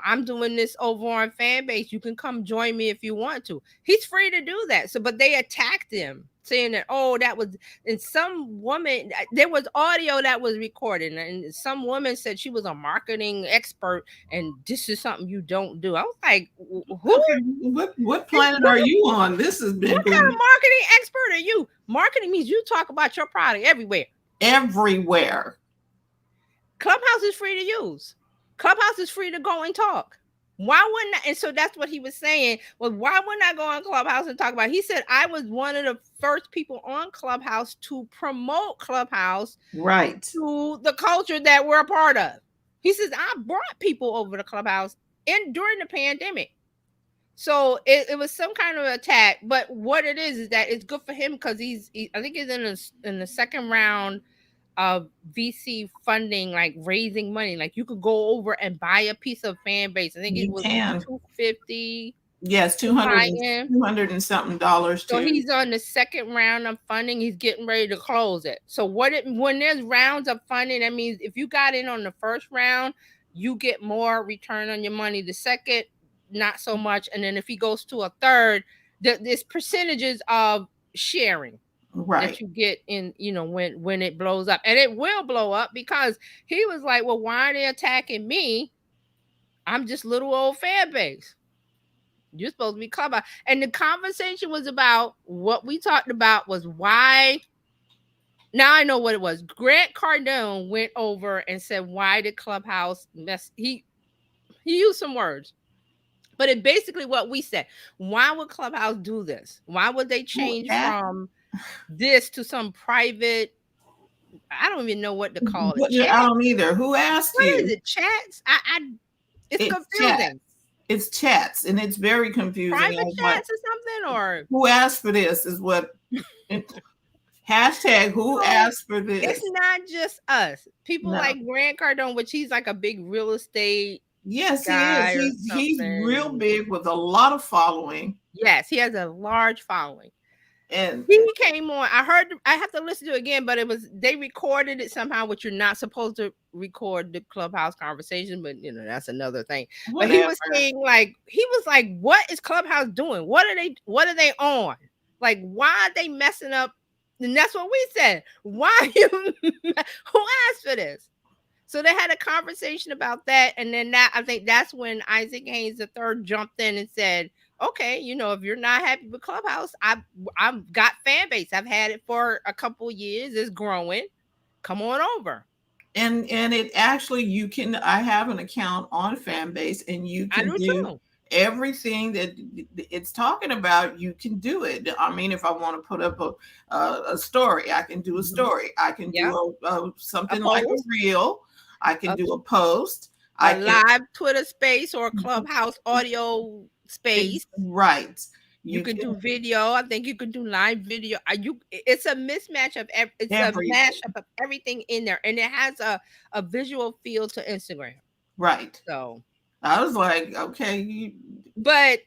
I'm doing this over on fan base. You can come join me if you want to. He's free to do that. So, but they attacked him, saying that, oh, that was, and some woman, there was audio that was recorded, and some woman said she was a marketing expert, and this is something you don't do. I was like, who? Okay, what planet are you on? This has been What kind of going marketing expert are you? Marketing means you talk about your product everywhere. everywhere. Clubhouse is free to use. Clubhouse is free to go and talk. Why wouldn't I? And so that's what he was saying. Well, why wouldn't I go on Clubhouse and talk about it? He said I was one of the first people on Clubhouse to promote Clubhouse Right. to the culture that we're a part of. He says I brought people over to Clubhouse during the pandemic. So it was some kind of attack, but what it is that it's good for him because I think he's in the second round of VC funding, like raising money. Like you could go over and buy a piece of fan base. I think it You was can. 250. Yes, to buy in. 200 and something dollars So too. he's on the second round of funding. He's getting ready to close it. So when there's rounds of funding, that means if you got in on the first round, you get more return on your money. The second, not so much. And then if he goes to a third, there's percentages of sharing Right. that you get in, when it blows up. And it will blow up because he was like, well, why are they attacking me? I'm just little old fan base. You're supposed to be Clubhouse. And the conversation was about what we talked about was why. Now I know what it was. Grant Cardone went over and said, why did Clubhouse mess? He used some words, but it basically what we said. Why would Clubhouse do this? Why would they change from this to some private? I don't even know what to call it. I don't either. Who asked you? What is it? Chats? It's confusing. Chats. It's chats, and it's very confusing. Private chats or something, or who asked for this is what. Hashtag who asked for this? It's not just us. People like Grant Cardone, which he's like a big real estate. Yes, he is. He's real big with a lot of following. Yes, he has a large following. And he came on. I have to listen to it again, but they recorded it somehow, which you're not supposed to record the Clubhouse conversation, but that's another thing. Whatever. But he was saying what is Clubhouse doing? What are they on? Like, why are they messing up? And that's what we said. Why who asked for this? So they had a conversation about that. And then I think that's when Isaac Haynes III jumped in and said, okay, if you're not happy with Clubhouse, I've got fan base. I've had it for a couple years. It's growing. Come on over. And it actually, I have an account on fan base, and you can do everything that it's talking about. You can do it. I mean, if I want to put up a story, I can do a story. I can do something like a reel. I can do a post. A live Twitter space or Clubhouse audio space. Right. You You can do can video. I think you can do live video. It's a mismatch of it's a everything. mashup of everything in there, and it has a visual feel to Instagram. Right. So, I was like, okay, but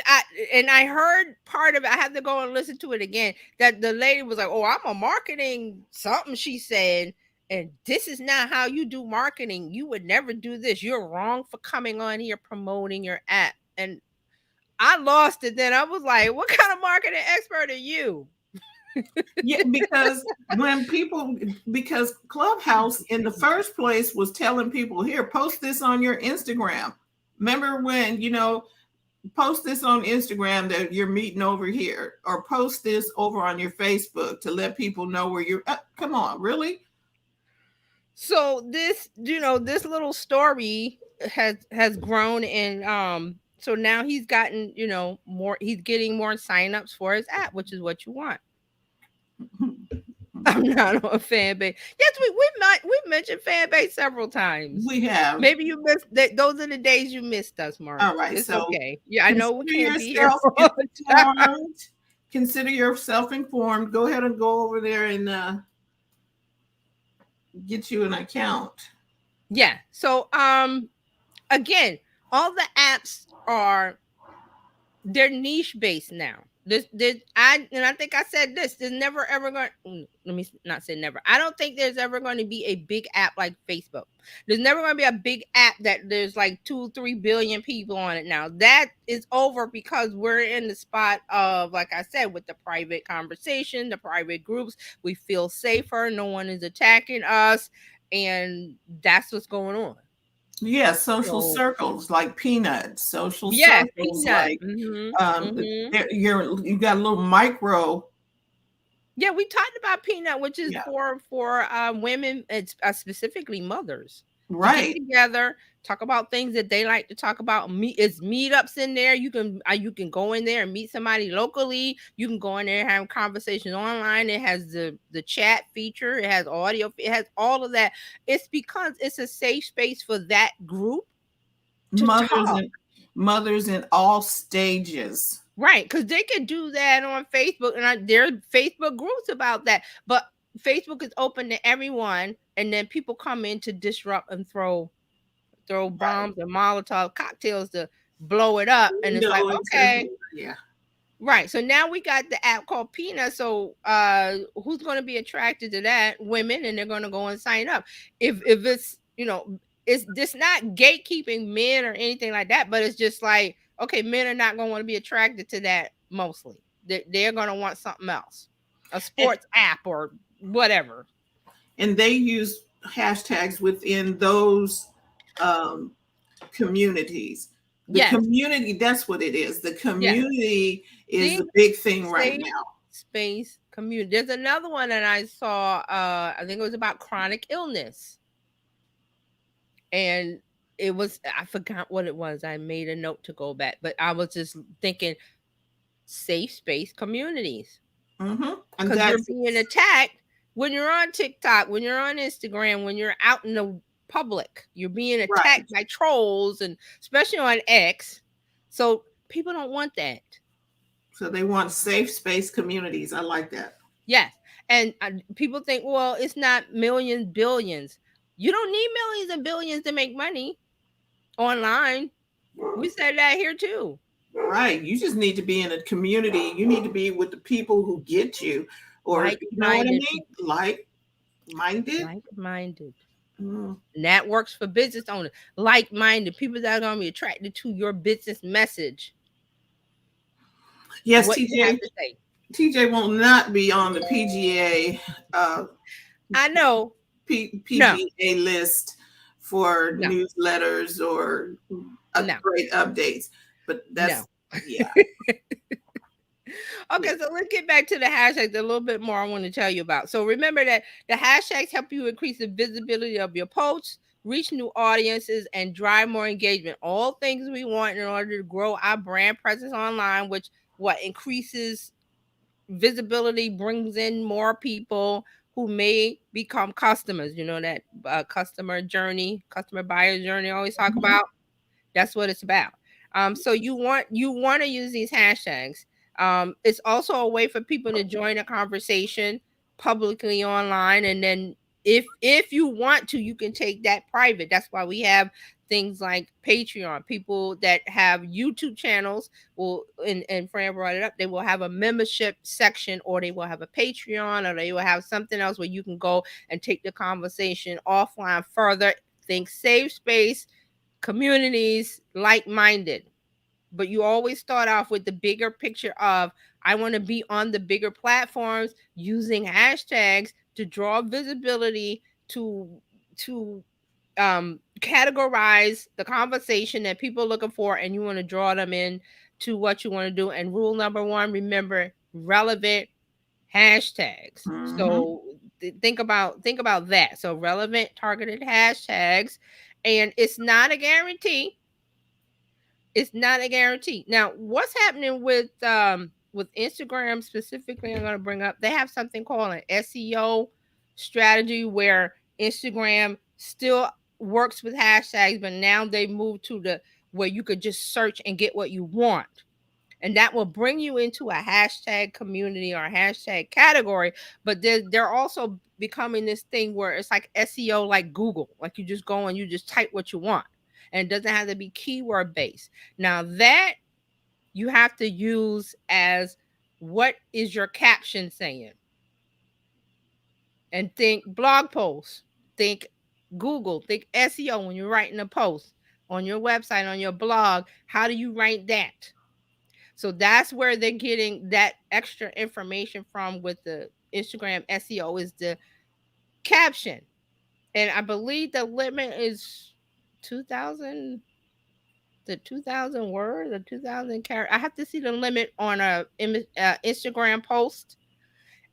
I and I heard part of it. I had to go and listen to it again. That the lady was like, "Oh, I'm a marketing something." She said, "And this is not how you do marketing. You would never do this. You're wrong for coming on here promoting your app." And I lost it. Then I was like, "What kind of marketing expert are you?" yeah, because Clubhouse in the first place was telling people, here, post this on your Instagram. Remember when, post this on Instagram that you're meeting over here, or post this over on your Facebook to let people know where you're. Come on, really? So this, this little story has grown, and so now he's gotten, more, he's getting more signups for his app, which is what you want. I'm not on fan base. Yes, we mentioned fan base several times. We have. Maybe you missed that. Those are the days you missed us, Mark. All right. It's So okay. Yeah, I know we consider can't be here yourself all the time. informed. Consider yourself informed. Go ahead and go over there and get you an account. Yeah. So again, all the apps they're niche based now. I think I said this. There's never ever going. Let me not say never. I don't think there's ever going to be a big app like Facebook. There's never going to be a big app that there's like 2-3 billion people on it now. That is over because we're in the spot of, like I said, with the private conversation, the private groups. We feel safer. No one is attacking us, and that's what's going on. Yeah, social So circles like peanuts, social yes, circles peanut. like Mm-hmm. Mm-hmm. you got a little micro. Yeah, we talked about peanut, which is Yeah, for women. It's specifically mothers to get right. together, talk about things that they like to talk about. It's meetups in there. You can go in there and meet somebody locally. You can go in there and have conversations online. It has the chat feature. It has audio. It has all of that. It's because it's a safe space for that group to mothers talk. and mothers in all stages. Right, because they could do that on Facebook, and there are Facebook groups about that. But Facebook is open to everyone, and then people come in to disrupt and throw Right. bombs and Molotov cocktails to blow it up. And it's like, okay, Exactly. Yeah. right. So now we got the app called Peanut. So who's going to be attracted to that? Women, and they're going to go and sign up. If it's, it's this not gatekeeping men or anything like that, but it's just like, okay, men are not going to want to be attracted to that mostly. They're going to want something else, a And, sports app or whatever. and they use hashtags within those um, communities. The Yes, community, that's what it is. The yes. community is See, the big thing right safe now. space community. There's another one that I saw. I think it was about chronic illness, and I forgot what it was. I made a note to go back, but I was just thinking safe space communities, And because you're that's being attacked when you're on TikTok, when you're on Instagram, when you're out in the public. You're being right. attacked by trolls, and especially on X. So people don't want that. So they want safe space communities. I like that. Yes. And people think, well, it's not millions, billions. You don't need millions and billions to make money online. We said that here too. Right. You just need to be in a community. You need to be with the people who get you, or Like you know what I minded mean? people, Like minded. like minded. Mm. And that works for business owners. Like minded people that are going to be attracted to your business message. Yes, What you have TJ. to say. TJ will not be on the PGA I know. No, PGA list for no, newsletters or no, great updates. But no. that's yeah, yeah. Okay, so let's get back to the hashtags. A little bit more I want to tell you about. So remember that the hashtags help you increase the visibility of your posts, reach new audiences, and drive more engagement. All things we want in order to grow our brand presence online, which what increases visibility, brings in more people who may become customers. You know that customer journey, customer buyer journey I always talk Mhm. about. That's what it's about. So you want to use these hashtags. It's also a way for people to join a conversation publicly online, and then if you want to, you can take that private. That's why we have things like Patreon. People that have YouTube channels will, and Fran brought it up, they will have a membership section, or they will have a Patreon, or they will have something else where you can go and take the conversation offline further. Think safe space, communities, like-minded. But you always start off with the bigger picture of, I want to be on the bigger platforms using hashtags to draw visibility, to to categorize the conversation that people are looking for, and you want to draw them in to what you want to do. And rule number one, remember, relevant hashtags. Mm-hmm. So think about that. So relevant targeted hashtags, and it's not a guarantee. It's not a guarantee. Now, what's happening with Instagram specifically, I'm going to bring up, they have something called an SEO strategy, where Instagram still works with hashtags, but now they moved to the where you could just search and get what you want. And that will bring you into a hashtag community or a hashtag category. But they're also becoming this thing where it's like SEO, like Google, like you just go and you just type what you want, and it doesn't have to be keyword based. Now that you have to use as, what is your caption saying? And think blog posts, think Google, think SEO when you're writing a post on your website, on your blog. How do you write that? So that's where they're getting that extra information from with the Instagram SEO, is the caption. And I believe the limit is 2000, the 2000 words or 2000 characters. I have to see the limit on Instagram post,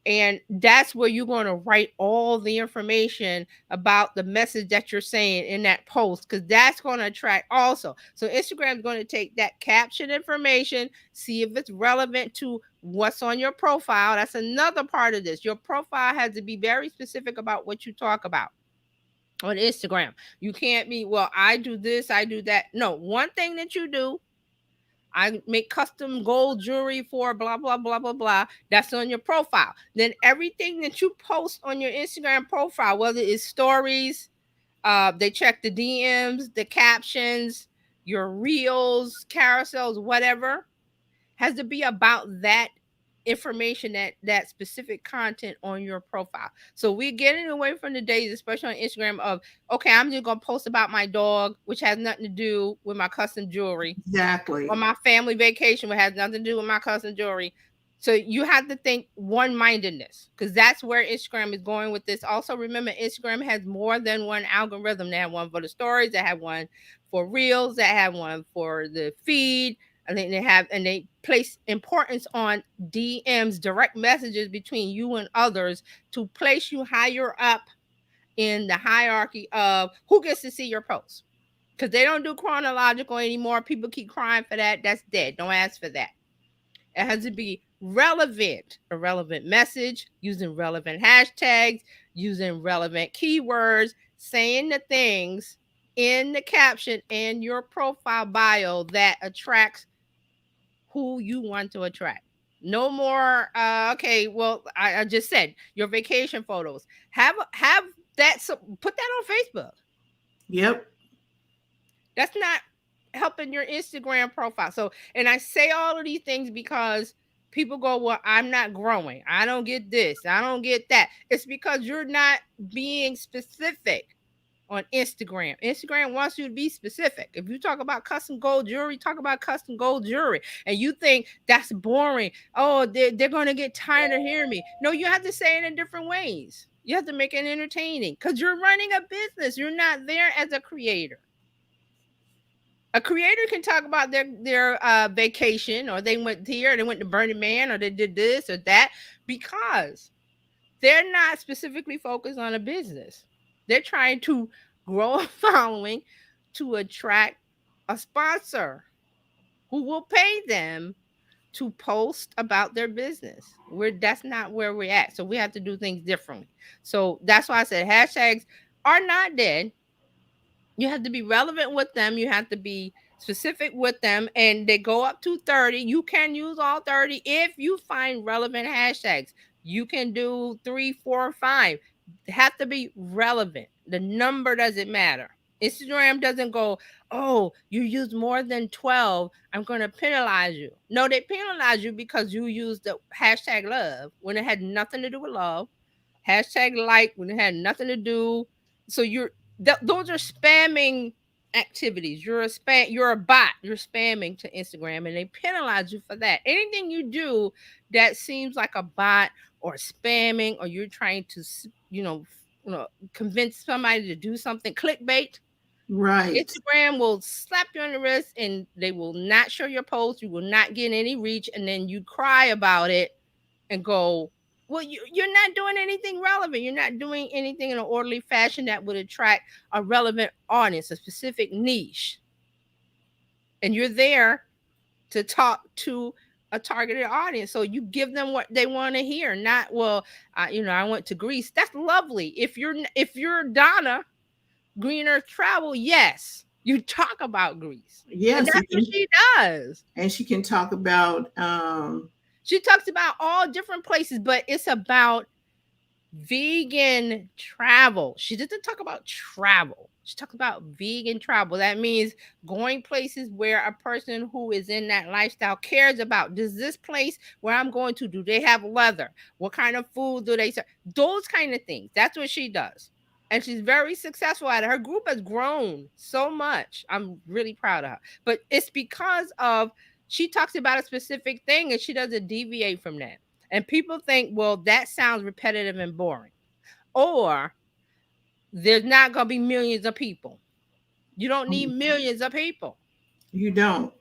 and that's where you're going to write all the information about the message that you're saying in that post, because that's going to attract also. So Instagram is going to take that caption information, see if it's relevant to what's on your profile. That's another part of this. Your profile has to be very specific about what you talk about on Instagram. You can't be, well, I do this, I do that. No, one thing that you do, I make custom gold jewelry for blah blah blah blah blah. That's on your profile. Then everything that you post on your Instagram profile, whether it's stories, they check the DMs, the captions, your reels, carousels, whatever, has to be about that information, that specific content on your profile. So we're getting away from the days, especially on Instagram, of, okay, I'm just gonna post about my dog, which has nothing to do with my custom jewelry, Exactly. or my family vacation, which has nothing to do with my custom jewelry. So you have to think one mindedness, because that's where Instagram is going with this. Also, remember, Instagram has more than one algorithm. They have one for the stories, they have one for reels, they have one for the feed. I think they have, and they place importance on DMs, direct messages between you and others, to place you higher up in the hierarchy of who gets to see your posts, because they don't do chronological anymore. People keep crying for that. That's dead. Don't ask for that. It has to be relevant, a relevant message, using relevant hashtags, using relevant keywords, saying the things in the caption and your profile bio that attracts who you want to attract. No more. Okay, well, I just said your vacation photos. Have that. So put that on Facebook. Yep. That's not helping your Instagram profile. So, and I say all of these things because people go, well, I'm not growing. I don't get this. I don't get that. It's because you're not being specific on Instagram. Instagram wants you to be specific. If you talk about custom gold jewelry, talk about custom gold jewelry. And you think that's boring. Oh, they're going to get tired of hearing me. No, you have to say it in different ways. You have to make it entertaining, because you're running a business. You're not there as a creator. A creator can talk about their vacation, or they went here, they went to Burning Man, or they did this or that, because they're not specifically focused on a business. They're trying to grow a following to attract a sponsor who will pay them to post about their business. That's not where we're at. So we have to do things differently. So that's why I said hashtags are not dead. You have to be relevant with them. You have to be specific with them, and they go up to 30. You can use all 30 if you find relevant hashtags. You can do 3, 4, 5. They have to be relevant. The number doesn't matter. Instagram doesn't go, oh, you used more than 12, I'm going to penalize you. No, they penalize you because you used the hashtag love when it had nothing to do with love, hashtag like when it had nothing to do. So those are spamming activities. You're a bot. You're spamming to Instagram, and they penalize you for that. Anything you do that seems like a bot or spamming, or you're trying to convince somebody to do something, clickbait. Right. Instagram will slap you on the wrist and they will not show your post. You will not get any reach, and then you cry about it and go, well, you're not doing anything relevant. You're not doing anything in an orderly fashion that would attract a relevant audience, a specific niche. And you're there to talk to a targeted audience. So you give them what they want to hear, not, well, I went to Greece. That's lovely. If you're Donna, Green Earth Travel, yes, you talk about Greece. And Yes, that's what she does. and she can talk about She talks about all different places, but it's about vegan travel. She doesn't talk about travel. She talks about vegan travel. That means going places where a person who is in that lifestyle cares about. Does this place where I'm going to, do they have leather? What kind of food do they serve? Those kind of things. That's what she does. And she's very successful at it. Her group has grown so much. I'm really proud of her. But it's because of she talks about a specific thing and she doesn't deviate from that. And people think, well, that sounds repetitive and boring. Or there's not going to be millions of people. You don't need millions of people. you don't.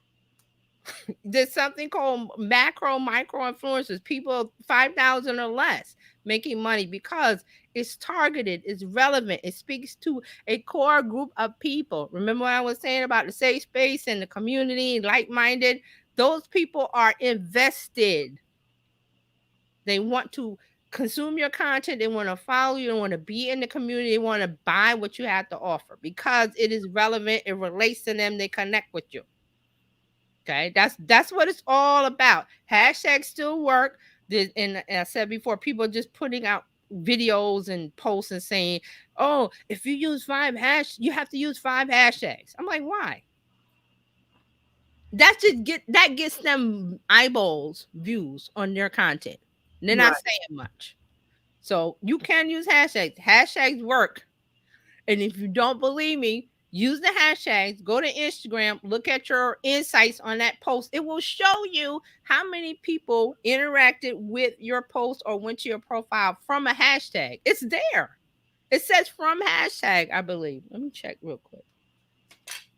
There's something called macro, micro influencers, people 5,000 or less making money because it's targeted, it's relevant, it speaks to a core group of people. Remember what I was saying about the safe space and the community, like minded? Those people are invested. They want to consume your content. They want to follow you. They want to be in the community. They want to buy what you have to offer because it is relevant. It relates to them. They connect with you. Okay, that's what it's all about. Hashtags still work. And I said before, people are just putting out videos and posts and saying, "Oh, if you use you have to use 5 hashtags." I'm like, why? That gets them eyeballs, views on their content. They're not Right. saying much. So you can use hashtags. Hashtags work. And if you don't believe me, use the hashtags. Go to Instagram, look at your insights on that post. It will show you how many people interacted with your post or went to your profile from a hashtag. It's there. It says from hashtag, I believe. Let me check real quick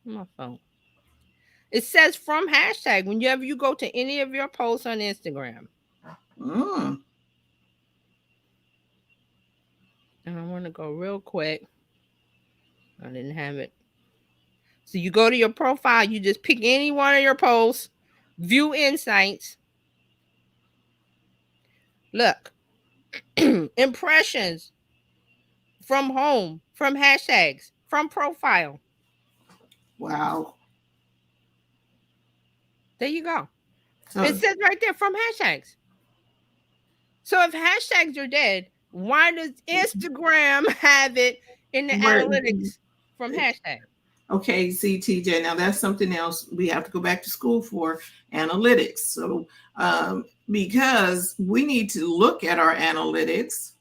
on my phone. It says from hashtag whenever you go to any of your posts on Instagram. Mm. And I want to go real quick. I didn't have it. So you go to your profile, you just pick any one of your posts, view insights. Look, impressions from home, from hashtags, from profile. Wow. There you go. So It says right there from hashtags. So if hashtags are dead, why does Instagram have it in the analytics from hashtag? Okay, see, TJ, now that's something else we have to go back to school for analytics. So, because we need to look at our analytics.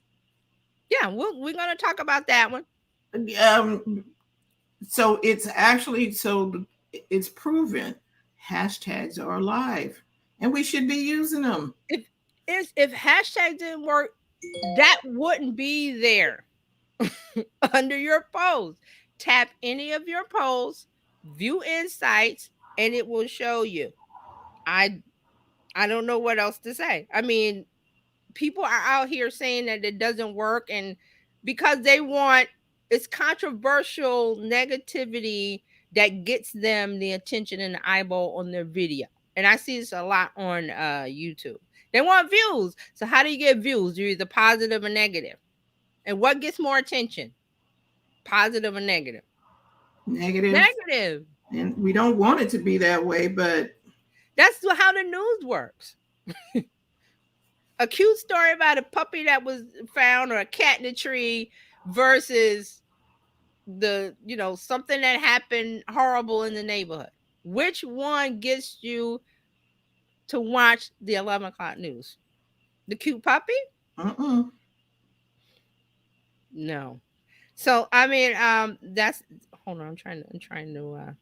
Yeah, we're going to talk about that one. So it's proven hashtags are alive and we should be using them. If hashtags didn't work, that wouldn't be there under your post. Tap any of your posts, view insights, and it will show you. I don't know what else to say. I mean, people are out here saying that it doesn't work, and because they want, it's controversial negativity that gets them the attention and the eyeball on their video. And I see this a lot on YouTube. They want views. So how do you get views? You're either positive or negative. And what gets more attention? Positive or negative? Negative. Negative. And we don't want it to be that way, but That's how the news works. A cute story about a puppy that was found or a cat in a tree versus something that happened horrible in the neighborhood. Which one gets you to watch the 11 o'clock news? The cute puppy? uh-uh. No. So I mean, that's hold on. I'm trying to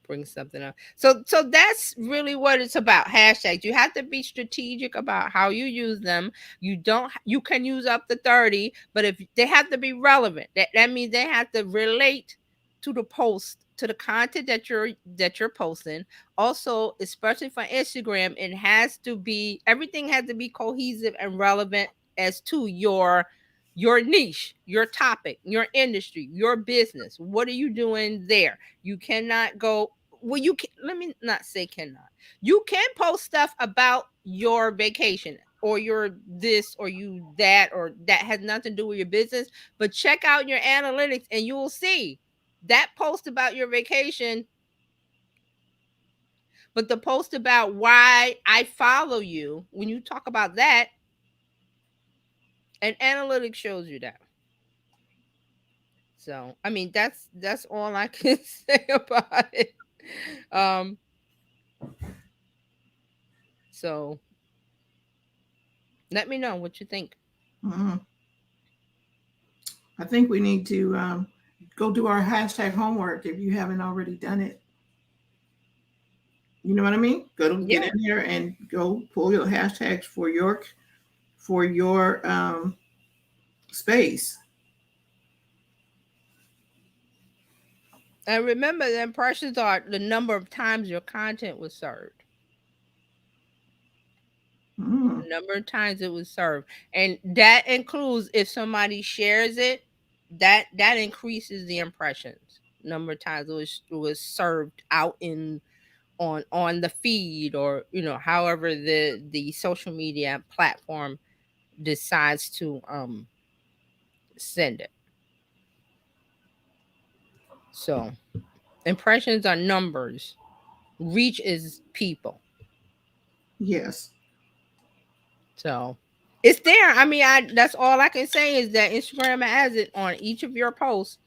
bring something up. So that's really what it's about. Hashtags. You have to be strategic about how you use them. You can use up to 30, but if they have to be relevant, that means they have to relate to the post, to the content that you're posting. Also, especially for Instagram, everything has to be cohesive and relevant as to your niche, your topic, your industry, your business. What are you doing there? You cannot go, well, let me not say cannot. You can post stuff about your vacation or your this or you that, or that has nothing to do with your business, but check out your analytics and you will see that post about your vacation, but the post about why I follow you, when you talk about that, and analytics shows you that. So, I mean, that's all I can say about it. Um, so let me know what you think. Mm. I think we need to go do our hashtag homework if you haven't already done it. You know what I mean? Go to get Yeah. in here and go pull your hashtags for your space. And remember, the impressions are the number of times your content was served. Mm. The number of times it was served. And that includes if somebody shares it, that increases the impressions. Number of times it was served out in on the feed, or however the social media platform decides to send it. So impressions are numbers, reach is people. Yes. So it's there. I mean, I that's all I can say is that Instagram has it on each of your posts.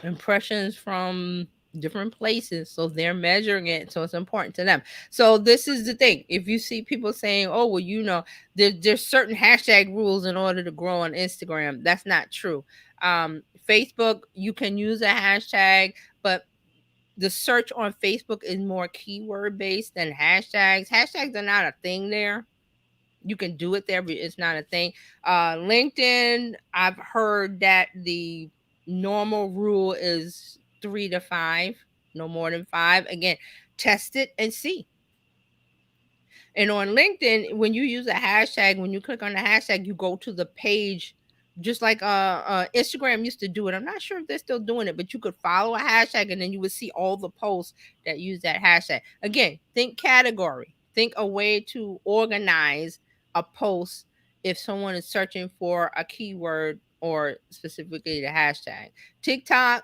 Impressions from different places, so they're measuring it, so it's important to them. So this is the thing: if you see people saying, oh well, there's certain hashtag rules in order to grow on Instagram, that's not true. Facebook, you can use a hashtag, but the search on Facebook is more keyword based than hashtags are not a thing there. You can do it there, but it's not a thing. LinkedIn, I've heard that the normal rule is 3 to 5, no more than 5. Again, test it and see. And on LinkedIn, when you use a hashtag, when you click on the hashtag, you go to the page, just like Instagram used to do it. I'm not sure if they're still doing it, but you could follow a hashtag and then you would see all the posts that use that hashtag. Again, think category, think a way to organize a post if someone is searching for a keyword or specifically the hashtag. TikTok,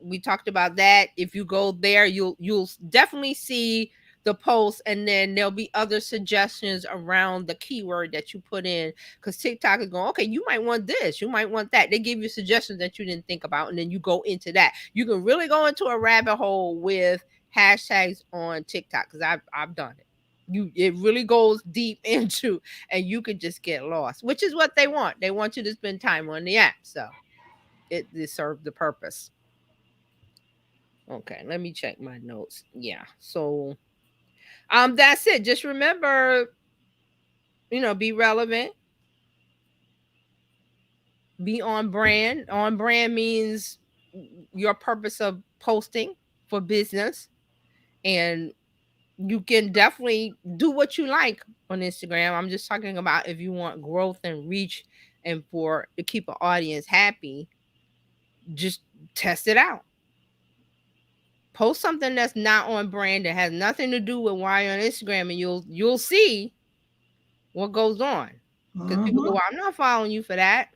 we talked about that. If you go there, you'll definitely see the post, and then there'll be other suggestions around the keyword that you put in, because TikTok is going, okay, you might want this, you might want that. They give you suggestions that you didn't think about, and then you go into that. You can really go into a rabbit hole with hashtags on TikTok, because I've done it. It really goes deep into, and you could just get lost, which is what they want. They want you to spend time on the app, so it served the purpose. Okay, let me check my notes. Yeah. So that's it. Just remember, be relevant, be on brand. On brand means your purpose of posting for business, and you can definitely do what you like on Instagram. I'm just talking about if you want growth and reach and for to keep an audience happy, just test it out. Post something that's not on brand, that has nothing to do with why you're on Instagram, and you'll see what goes on. Because people go, Mm-hmm. well, I'm not following you for that.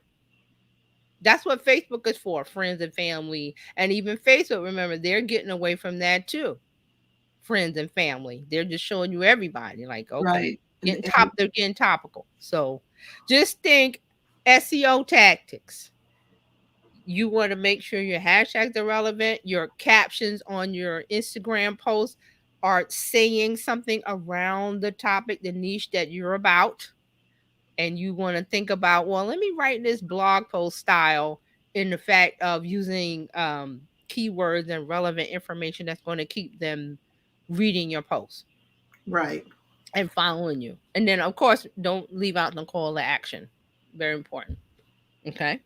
That's what Facebook is for, friends and family. And even Facebook, remember, they're getting away from that too. Friends and family. They're just showing you everybody. Like, okay, Right. And they're getting topical. So just think SEO tactics. You want to make sure your hashtags are relevant, your captions on your Instagram posts are saying something around the topic, the niche that you're about. And you want to think about, well, let me write this blog post style in the fact of using keywords and relevant information that's going to keep them reading your post right. and following you. And then, of course, don't leave out the call to action. Very important. Okay.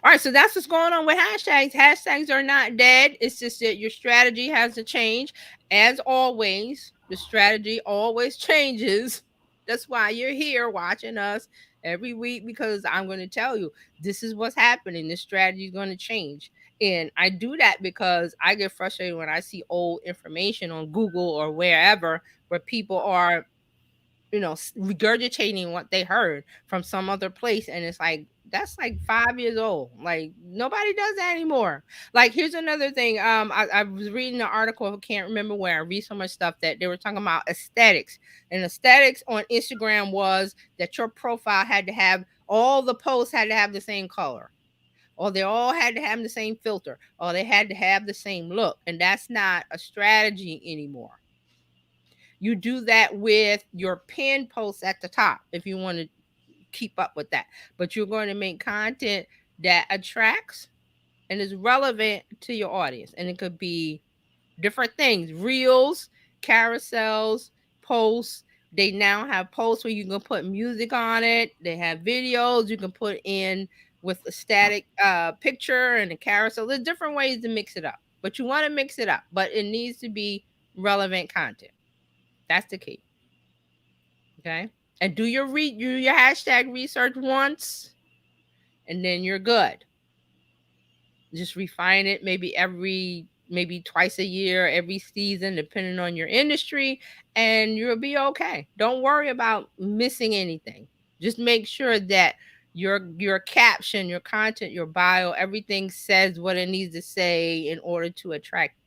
All right, so that's what's going on with hashtags. Hashtags are not dead. It's just that your strategy has to change. As always, the strategy always changes. That's why you're here watching us every week, because I'm going to tell you this is what's happening. This strategy is going to change. And I do that because I get frustrated when I see old information on Google or wherever where people are, regurgitating what they heard from some other place, and it's like, that's like 5 years old. Like, nobody does that anymore. Like, here's another thing. I was reading an article, I can't remember where. I read so much stuff that they were talking about aesthetics, and aesthetics on Instagram was that your profile had to have, all the posts had to have the same color, or they all had to have the same filter, or they had to have the same look, and that's not a strategy anymore. You do that with your pin posts at the top if you want to keep up with that. But you're going to make content that attracts and is relevant to your audience. And it could be different things: reels, carousels, posts. They now have posts where you can put music on it. They have videos you can put in with a static picture and a carousel. There's different ways to mix it up, but you want to mix it up, but it needs to be relevant content. That's the key. Okay. And do your hashtag research once, and then you're good. Just refine it, maybe twice a year, every season, depending on your industry, and you'll be okay. Don't worry about missing anything. Just make sure that your caption, your content, your bio, everything says what it needs to say in order to attract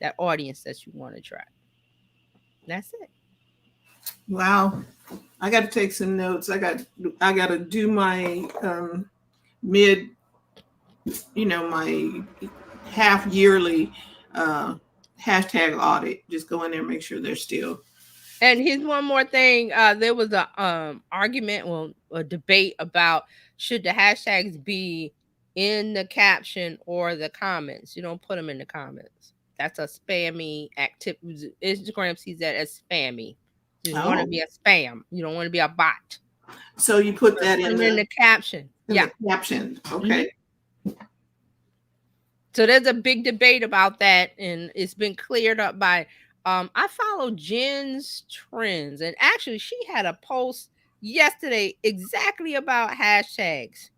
that audience that you want to attract. That's it. Wow. I got to take some notes. I got to do my mid, my half yearly uh, hashtag audit. Just go in there and make sure they're still. And here's one more thing. There was a argument, well, a debate about should the hashtags be in the caption or the comments. You don't put them in the comments. That's a spammy activity. Instagram sees that as spammy. You want to Oh, be a spam. You don't want to be a bot. so you put So that put them in the caption. in Yeah. the caption. Mhm. Okay. So there's a big debate about that, and it's been cleared up by I follow Jen's Trends, and actually she had a post yesterday exactly about hashtags.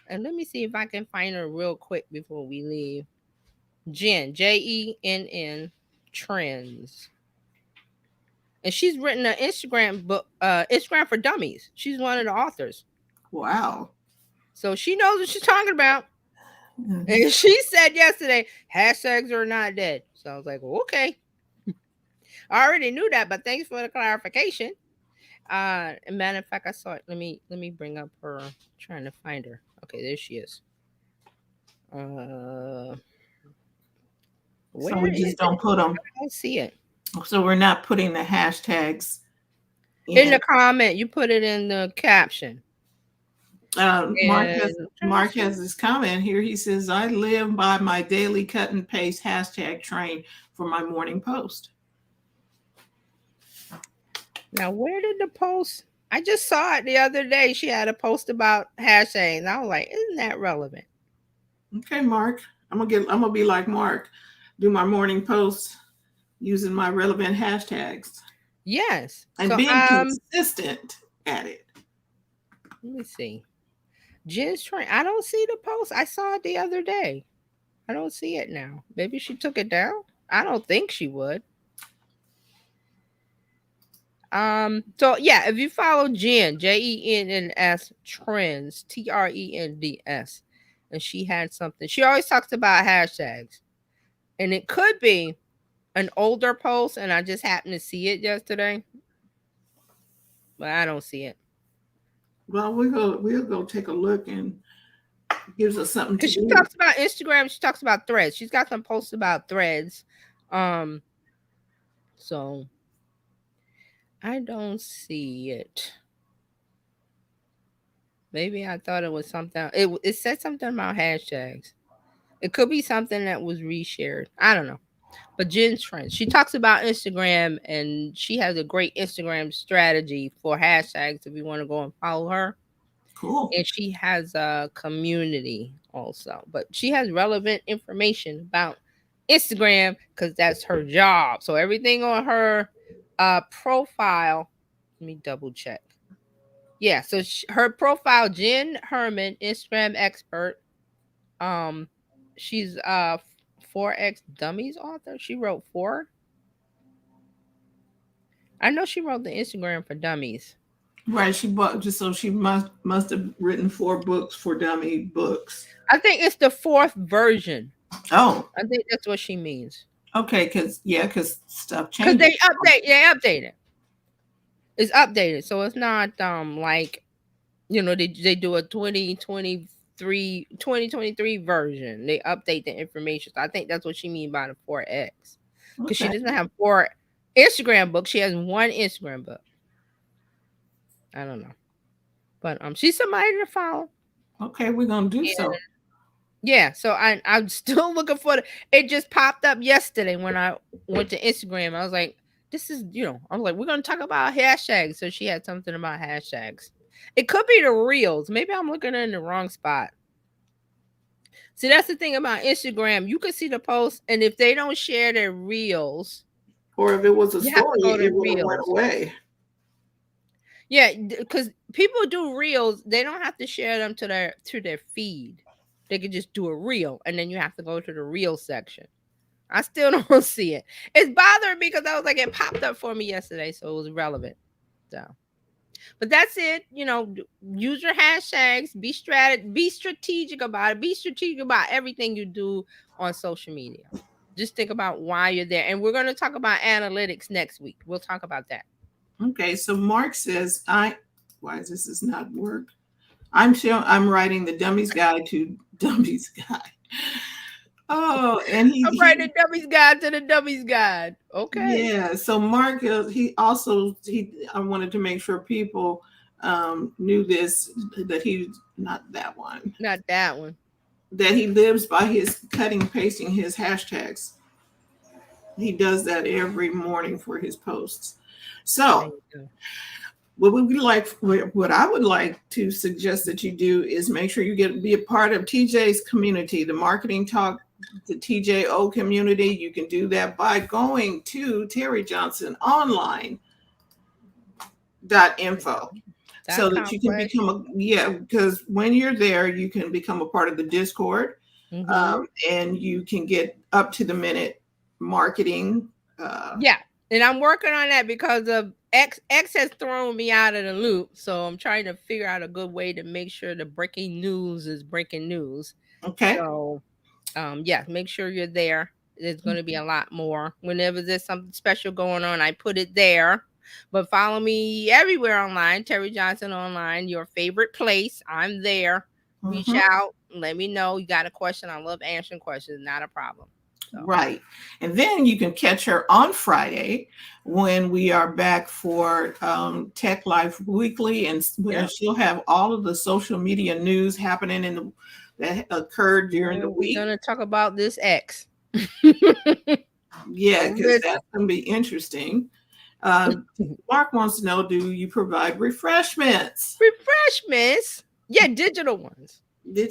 And let me see if I can find her real quick before we leave. Jen, Jenn Trends. And she's written an Instagram book, Instagram for Dummies. She's one of the authors. Wow. So she knows what she's talking about. Mhm. And she said yesterday, hashtags are not dead. So I was like, well, okay. I already knew that, but thanks for the clarification. Matter of fact, I saw it. Let me bring up her. Trying to find her. Okay, there she is. Uh, So where we is just it? don't put them. I don't see it So we're not putting the hashtags in in. the comment. You put it in the caption. Mark And has I'm trying to Mark see. has his comment here. He says, "I live by my daily cut and paste hashtag train for my morning post." Now, where did the post? I just saw it the other day. She had a post about hashtags. I was like, isn't that relevant? Okay, Mark. I'm gonna be like Mark, do my morning posts using my relevant hashtags Yes. and So being consistent at it. let me see. Jen's train. I don't see the post. I saw it the other day. I don't see it now. Maybe she took it down. I don't think she would. So yeah, if you follow Jen, Jenns Trends, Trends, and she had something. She always talks about hashtags, and it could be an older post, and I just happened to see it yesterday, but I don't see it. Well, we'll go take a look and gives us something to Because she do. talks about Instagram, she talks about threads. She's got some posts about threads. Um, so I don't see it. Maybe I thought it was something. It said something about hashtags. It could be something that was reshared. I don't know. But Jen's friend, she talks about Instagram, and she has a great Instagram strategy for hashtags if you want to go and follow her. Cool. And she has a community also, but she has relevant information about Instagram because that's her job. So everything on her profile, let me double check. Yeah, so her profile, Jen Herman, Instagram expert. Um, she's 4X Dummies author. She wrote four. I know she wrote the Instagram for Dummies. Right. She bought just so she must have written 4 books for dummy books. I think it's the fourth version. Oh, I think that's what she means. okay. Because stuff Cause changes. they update it. It's updated, so it's not like they do a 2023 version. They update the information. So I think that's what she mean by the 4X. Because she Okay. doesn't have 4 Instagram books. She has one Instagram book. I don't know, but she's somebody to follow. Okay. We're gonna do so. Yeah, so I'm still looking for it just popped up yesterday when I went to Instagram. I was like, this is, I was like, we're gonna talk about hashtags. So she had something about hashtags. It could be the reels. Maybe I'm looking in the wrong spot. See, that's the thing about Instagram. You can see the post, and if they don't share their reels, Or if it was a you have to story, go to it would have went reels. away. Yeah, because people do reels, they don't have to share them to their feed. They can just do a reel, and then you have to go to the reel section. I still don't see it. It's bothering me because I was like, it popped up for me yesterday, so it was relevant. So, but that's it. Use your hashtags. Be strategic about it. Be strategic about everything you do on social media. Just think about why you're there, and we're going to talk about analytics next week. We'll talk about that. Okay. So Mark says, why is this not work? I'm writing the Dummies Guide to Dummies Guide. Oh, and I'm writing the Dummies Guide to the Dummies Guide. Okay. yeah. So Mark, I wanted to make sure people knew this, that he, not that one, Not that one. that he lives by his cutting, pasting his hashtags. He does that every morning for his posts. So what I would like to suggest that you do is make sure you be a part of TJ's community, the Marketing Talk, the TJO community. You can do that by going to Terry Johnson Online .info, so that you can become because when you're there, you can become a part of the Discord, and you can get up to the minute marketing. Yeah, and I'm working on that because of X has thrown me out of the loop, so I'm trying to figure out a good way to make sure the breaking news is breaking news. Okay. So, yeah, make sure you're there. There's going to be a lot more. Whenever there's something special going on, I put it there. But follow me everywhere online, Terry Johnson Online, your favorite place. I'm there. Reach out, let me know. You got a question? I love answering questions. Not a problem. So. Right. And then you can catch her on Friday when we are back for Tech Life Weekly, and where she'll have all of the social media news happening that occurred during the week. We're going to talk about this X. Yeah, because that's going to be interesting. Mark wants to know, do you provide refreshments? Refreshments? Yeah, digital ones.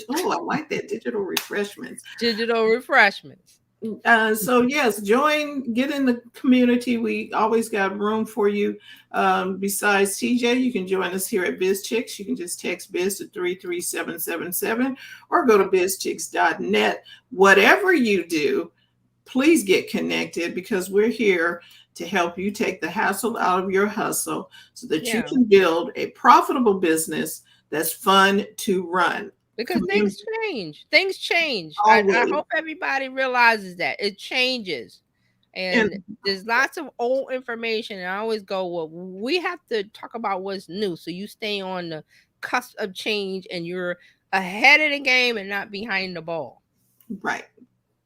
Oh, I like that. Digital refreshments. Digital refreshments. So yes, get in the community. We always got room for you. Besides TJ, you can join us here at Bizchicks. You can just text Biz to 33777 or go to bizchicks.net. Whatever you do, please get connected, because we're here to help you take the hassle out of your hustle so that you can build a profitable business that's fun to run. because things change. Things change. I Always. hope everybody realizes that it changes. And And there's lots of old information. And I always go, well, we have to talk about what's new. So you stay on the cusp of change and you're ahead of the game and not behind the ball. right.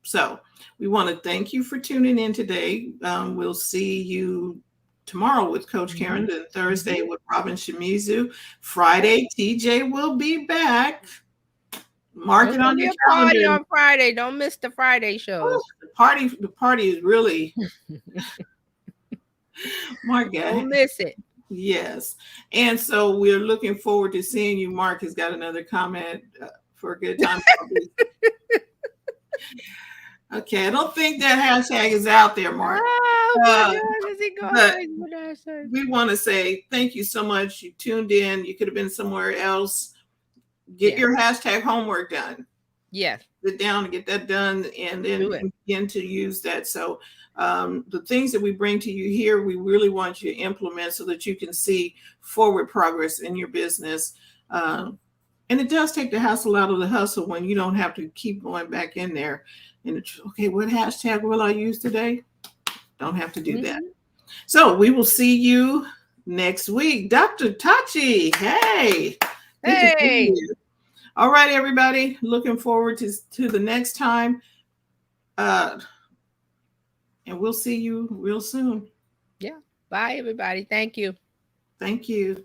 So we want to thank you for tuning in today. We'll see you tomorrow with Coach Karen, then Thursday with Robin Shimizu. Friday, TJ will be back. Mark There's it gonna on be your a party calendar. on Friday. Don't miss the Friday shows. The party is really Mark. Don't miss it. Yes. And so we're looking forward to seeing you. Mark has got another comment for a good time. Okay, I don't think that hashtag is out there, Mark. We want to say thank you so much. You tuned in. You could have been somewhere else. Get your hashtag homework done. Yes. Sit down and get that done, and then begin to use that. So the things that we bring to you here, we really want you to implement so that you can see forward progress in your business. And it does take the hassle out of the hustle when you don't have to keep going back in there. And okay, what hashtag will I use today? Don't have to do that. So we will see you next week. Dr. Tachi, hey. Hey. All right, everybody. Looking forward to the next time. And we'll see you real soon. Yeah. Bye, everybody. Thank you. Thank you.